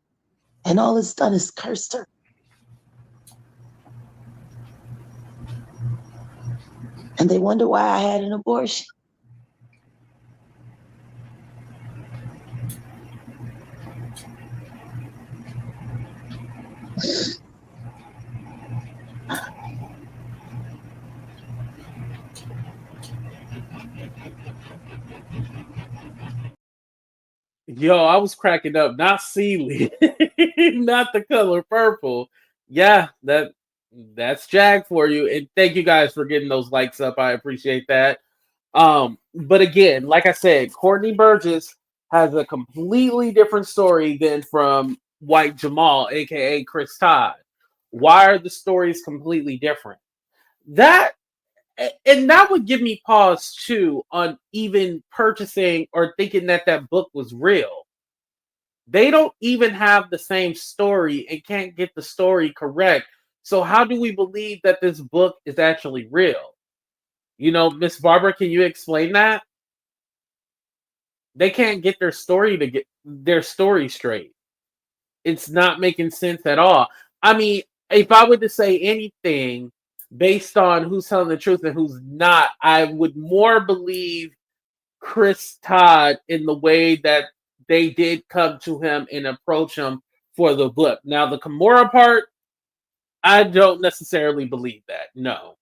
And all it's done is cursed her. And they wonder why I had an abortion. Yo, I was cracking up. Not Sealy, not the color purple. Yeah, that's Jag for you. And thank you guys for getting those likes up. I appreciate that. But again, like I said, Courtney Burgess has a completely different story than from White Jamal, aka Chris Todd. Why are the stories completely different? That would give me pause too on even purchasing or thinking that book was real. They don't even have the same story and can't get the story correct. So how do we believe that this book is actually real? Miss Barbara, can you explain that? They can't get their story straight. It's not making sense at all. I mean, if I were to say anything based on who's telling the truth and who's not, I would more believe Chris Todd in the way that they did come to him and approach him for the book. Now, the Kimora part, I don't necessarily believe that. No.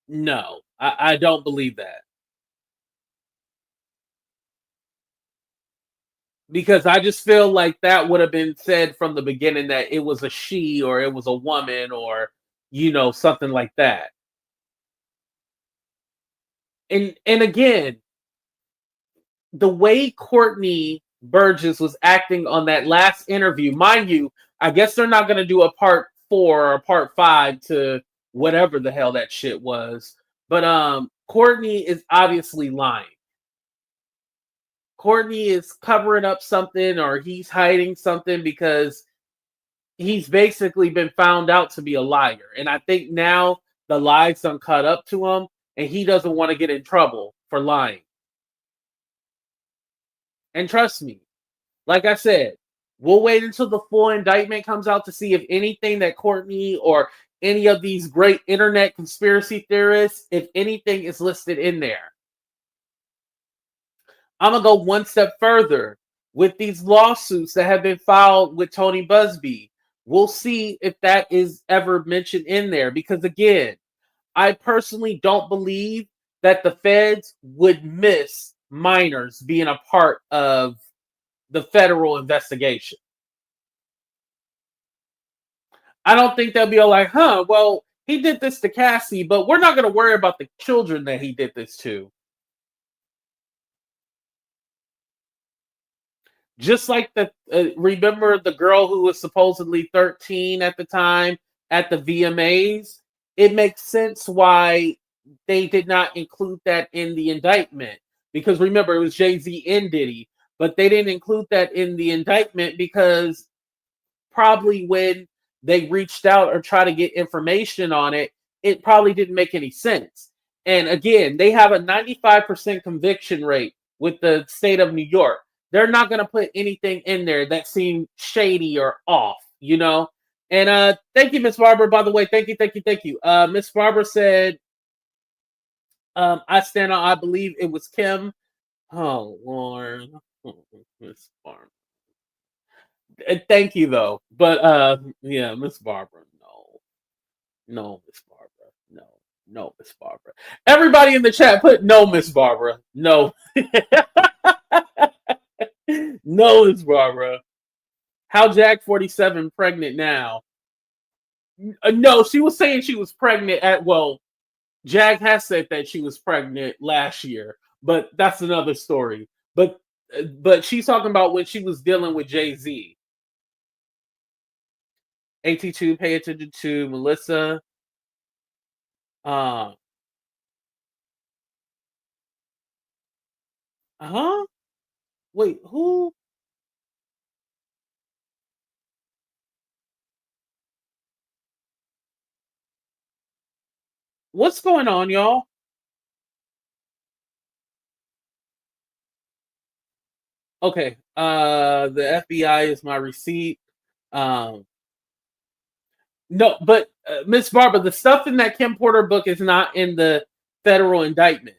No, I don't believe that. Because I just feel like that would have been said from the beginning that it was a she or it was a woman or, something like that. And again, the way Courtney Burgess was acting on that last interview, mind you, I guess they're not going to do a part 4 or part 5 to whatever the hell that shit was. But Courtney is obviously lying. Courtney is covering up something or he's hiding something because he's basically been found out to be a liar. And I think now the lies done caught up to him and he doesn't want to get in trouble for lying. And trust me, like I said, we'll wait until the full indictment comes out to see if anything that Courtney or any of these great internet conspiracy theorists, if anything is listed in there. I'm going to go one step further. With these lawsuits that have been filed with Tony Busby, we'll see if that is ever mentioned in there. Because again, I personally don't believe that the feds would miss minors being a part of the federal investigation. I don't think they'll be all like, well, he did this to Cassie, but we're not going to worry about the children that he did this to. Just like remember the girl who was supposedly 13 at the time at the VMAs? It makes sense why they did not include that in the indictment. Because remember, it was Jay-Z and Diddy. But they didn't include that in the indictment because probably when they reached out or tried to get information on it, it probably didn't make any sense. And again, they have a 95% conviction rate with the state of New York. They're not going to put anything in there that seemed shady or off, And thank you, Miss Barbara, by the way. Thank you. Miss Barbara said, I believe it was Kim. Oh, Lord. Miss Barbara. Thank you, though. But, yeah, Miss Barbara, no. No, Miss Barbara. No, Miss Barbara. Everybody in the chat put no, Miss Barbara. No. No, Miss Barbara. How Jag 47 pregnant now? No, she was saying she was pregnant Jag has said that she was pregnant last year, but that's another story. But she's talking about when she was dealing with Jay-Z. AT2, pay attention to Melissa. Wait, who? What's going on, y'all? Okay. The FBI is my receipt. No, but Miss Barbara, the stuff in that Kim Porter book is not in the federal indictment.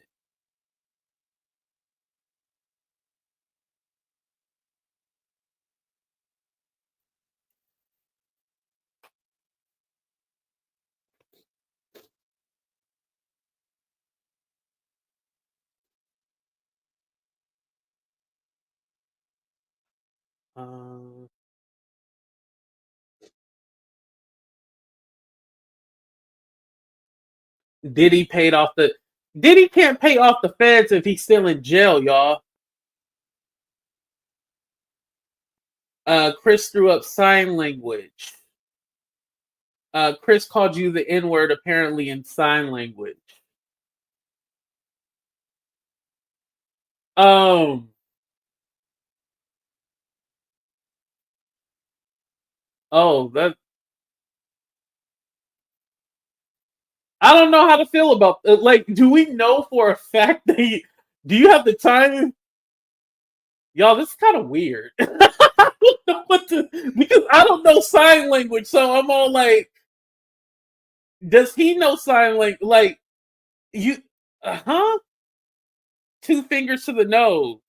Diddy can't pay off the feds if he's still in jail, y'all. Chris threw up sign language. Chris called you the N-word apparently in sign language. Oh, that I don't know how to feel about it. Like, do we know for a fact that do you have the time? Y'all, this is kind of weird. I don't know because I don't know sign language, so I'm all like, does he know sign language? Like, you, huh? 2 fingers to the nose.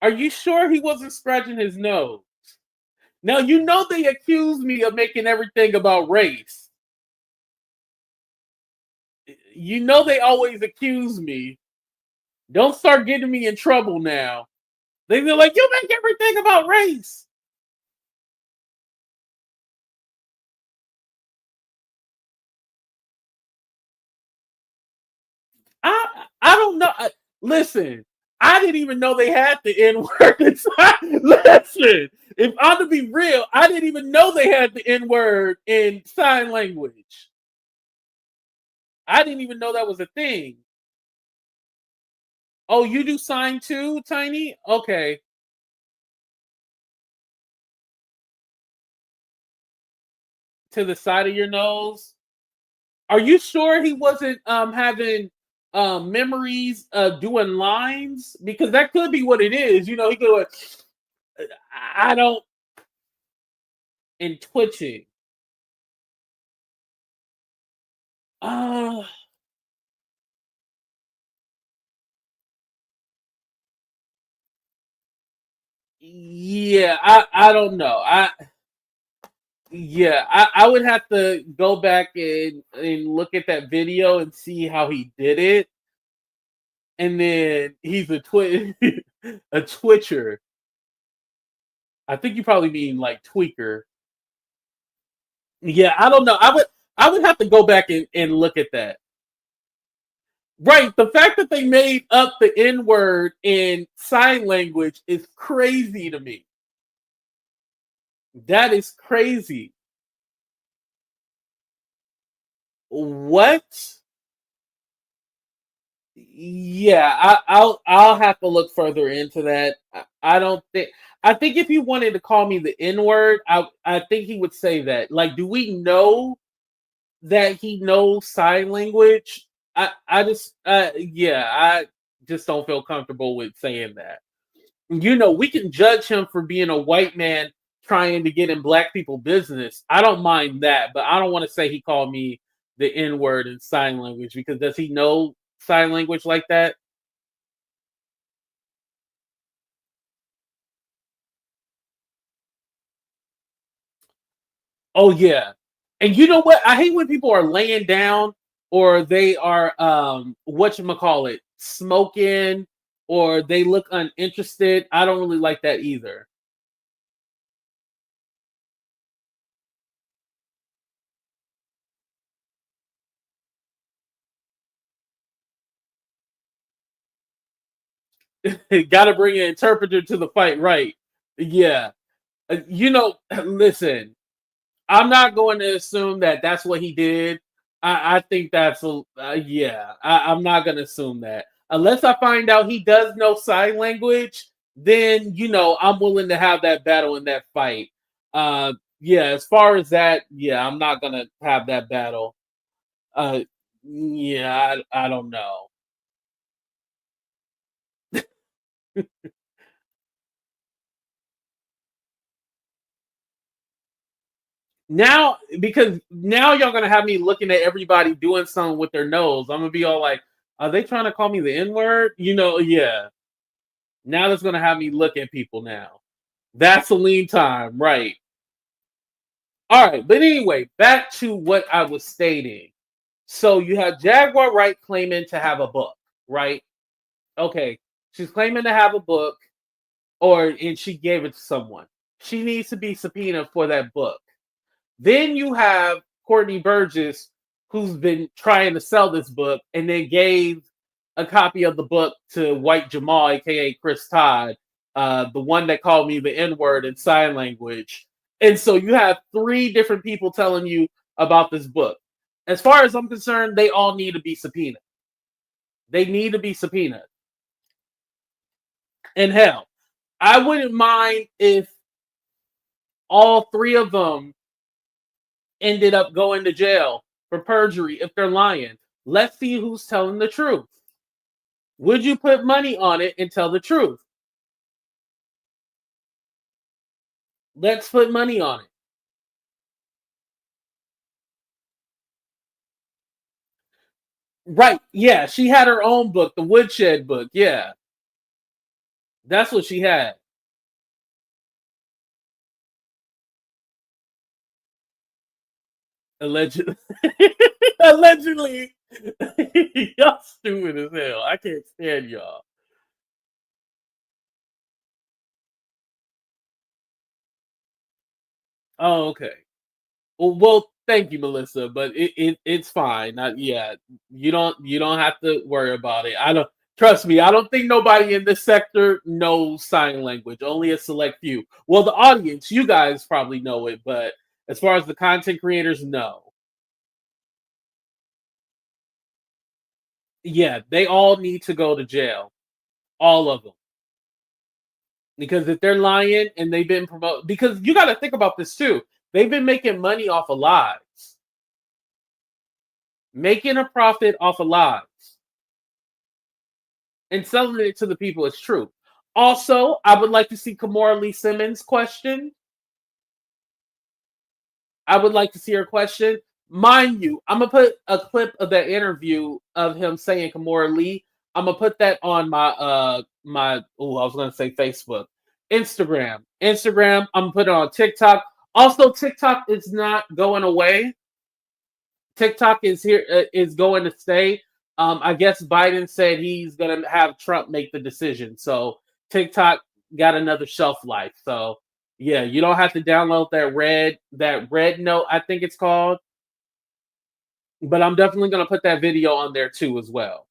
Are you sure he wasn't scratching his nose? Now, you know they accused me of making everything about race. You know they always accuse me. Don't start getting me in trouble now. They're like, you make everything about race. I don't know. Listen, I didn't even know they had the N word. Listen, if I'm to be real, I didn't even know they had the N word in sign language. I didn't even know that was a thing. Oh, you do sign too, Tiny? Okay. To the side of your nose. Are you sure he wasn't having memories doing lines? Because that could be what it is. You know, he could I don't and twitching. Uh yeah, I don't know. I would have to go back and look at that video and see how he did it. And then he's a a twitcher. I think you probably mean like tweaker. Yeah, I don't know. I would have to go back and look at that. Right. The fact that they made up the N word in sign language is crazy to me. That is crazy. What? Yeah, I'll have to look further into that. I don't think I think if he wanted to call me the N word, I think he would say that. Like, do we know that he knows sign language? I just yeah, I just don't feel comfortable with saying that. You know, we can judge him for being a white man trying to get in black people business. I don't mind that, but I don't want to say he called me the N word in sign language because does he know sign language like that? Oh yeah. And you know what? I hate when people are laying down or they are whatchamacallit, smoking or they look uninterested. I don't really like that either. Gotta bring an interpreter to the fight, right? Yeah. You know, listen, I'm not going to assume that that's what he did. I think that's yeah. I'm not going to assume that unless I find out he does know sign language. Then you know I'm willing to have that battle in that fight. Yeah. As far as that, yeah, I'm not going to have that battle. Uh, yeah, I don't know. Now because now y'all gonna have me looking at everybody doing something with their nose. I'm gonna be all like, are they trying to call me the N word? You know, yeah. Now that's gonna have me look at people now. Vaseline time, right? All right, but anyway, back to what I was stating. So you have Jaguar Wright claiming to have a book, right? Okay, she's claiming to have a book, and she gave it to someone. She needs to be subpoenaed for that book. Then you have Courtney Burgess, who's been trying to sell this book, and then gave a copy of the book to White Jamal, aka Chris Todd, the one that called me the N word in sign language. And so you have 3 different people telling you about this book. As far as I'm concerned, they all need to be subpoenaed. They need to be subpoenaed. And hell, I wouldn't mind if all three of them ended up going to jail for perjury if they're lying. Let's see who's telling the truth. Would you put money on it and tell the truth? Let's put money on it. Right. Yeah, she had her own book, the Woodshed book. Yeah. That's what she had. Allegedly. Allegedly. Y'all stupid as hell. I can't stand y'all. Oh, okay. Well, thank you, Melissa, but it's fine. Yeah, you don't have to worry about it. I don't trust me. I don't think nobody in this sector knows sign language. Only a select few. Well, the audience, you guys probably know it, but as far as the content creators, no. Yeah, they all need to go to jail, all of them, because if they're lying and they've been promoted, because you got to think about this too. They've been making money off of lies. Making a profit off of lies and selling it to the people is true. Also, I would like to see Kimora Lee Simmons question. I would like to see her question. Mind you, I'm gonna put a clip of that interview of him saying Kimora Lee. I'm gonna put that on my I was gonna say Facebook, Instagram. I'm gonna put it on TikTok. Also, TikTok is not going away. TikTok is here, is going to stay. I guess Biden said he's going to have Trump make the decision. So TikTok got another shelf life. So yeah, you don't have to download that red note, I think it's called. But I'm definitely going to put that video on there too as well.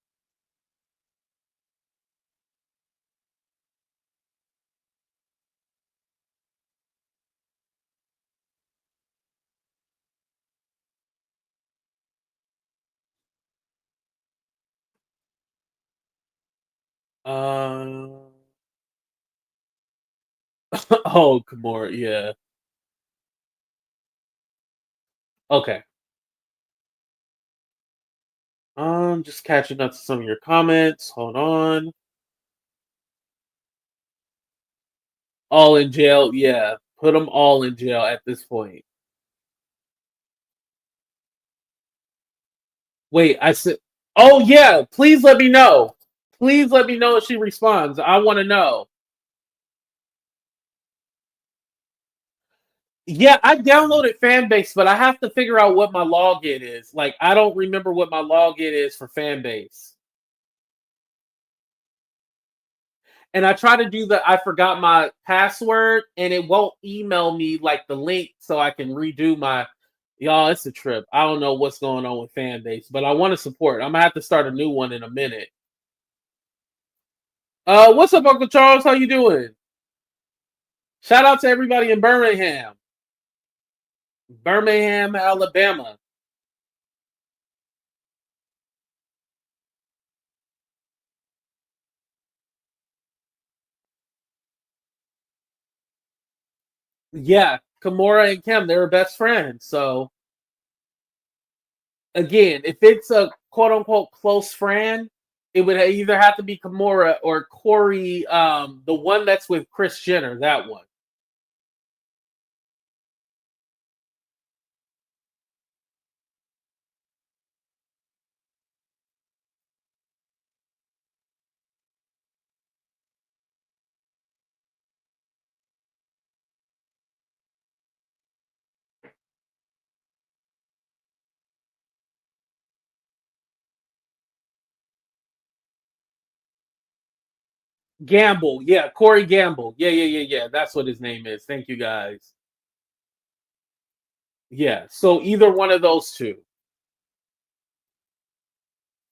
Oh, Kimora, yeah. Okay. Just catching up to some of your comments. Hold on. All in jail, yeah. Put them all in jail at this point. Wait, I said, oh yeah, please let me know. Please let me know if she responds. I want to know. Yeah, I downloaded Fanbase, but I have to figure out what my login is. Like, I don't remember what my login is for Fanbase. And I try to do I forgot my password, and it won't email me like the link so I can redo my. Y'all, it's a trip. I don't know what's going on with Fanbase, but I want to support. I'm gonna have to start a new one in a minute. What's up, Uncle Charles? How you doing? Shout out to everybody in Birmingham, Alabama. Yeah, Kimora and Kim, they're best friends. So again, if it's a quote unquote close friend, it would either have to be Kimora or Corey, the one that's with Kris Jenner, that one. Gamble, yeah, Corey Gamble. Yeah. That's what his name is. Thank you guys. Yeah, so either one of those two.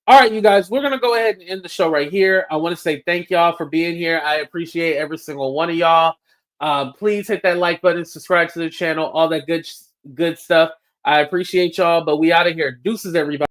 All right, you guys, we're gonna go ahead and end the show right here. I want to say thank y'all for being here. I appreciate every single one of y'all. Please hit that like button, subscribe to the channel, all that good stuff. I appreciate y'all, but we out of here. Deuces, everybody.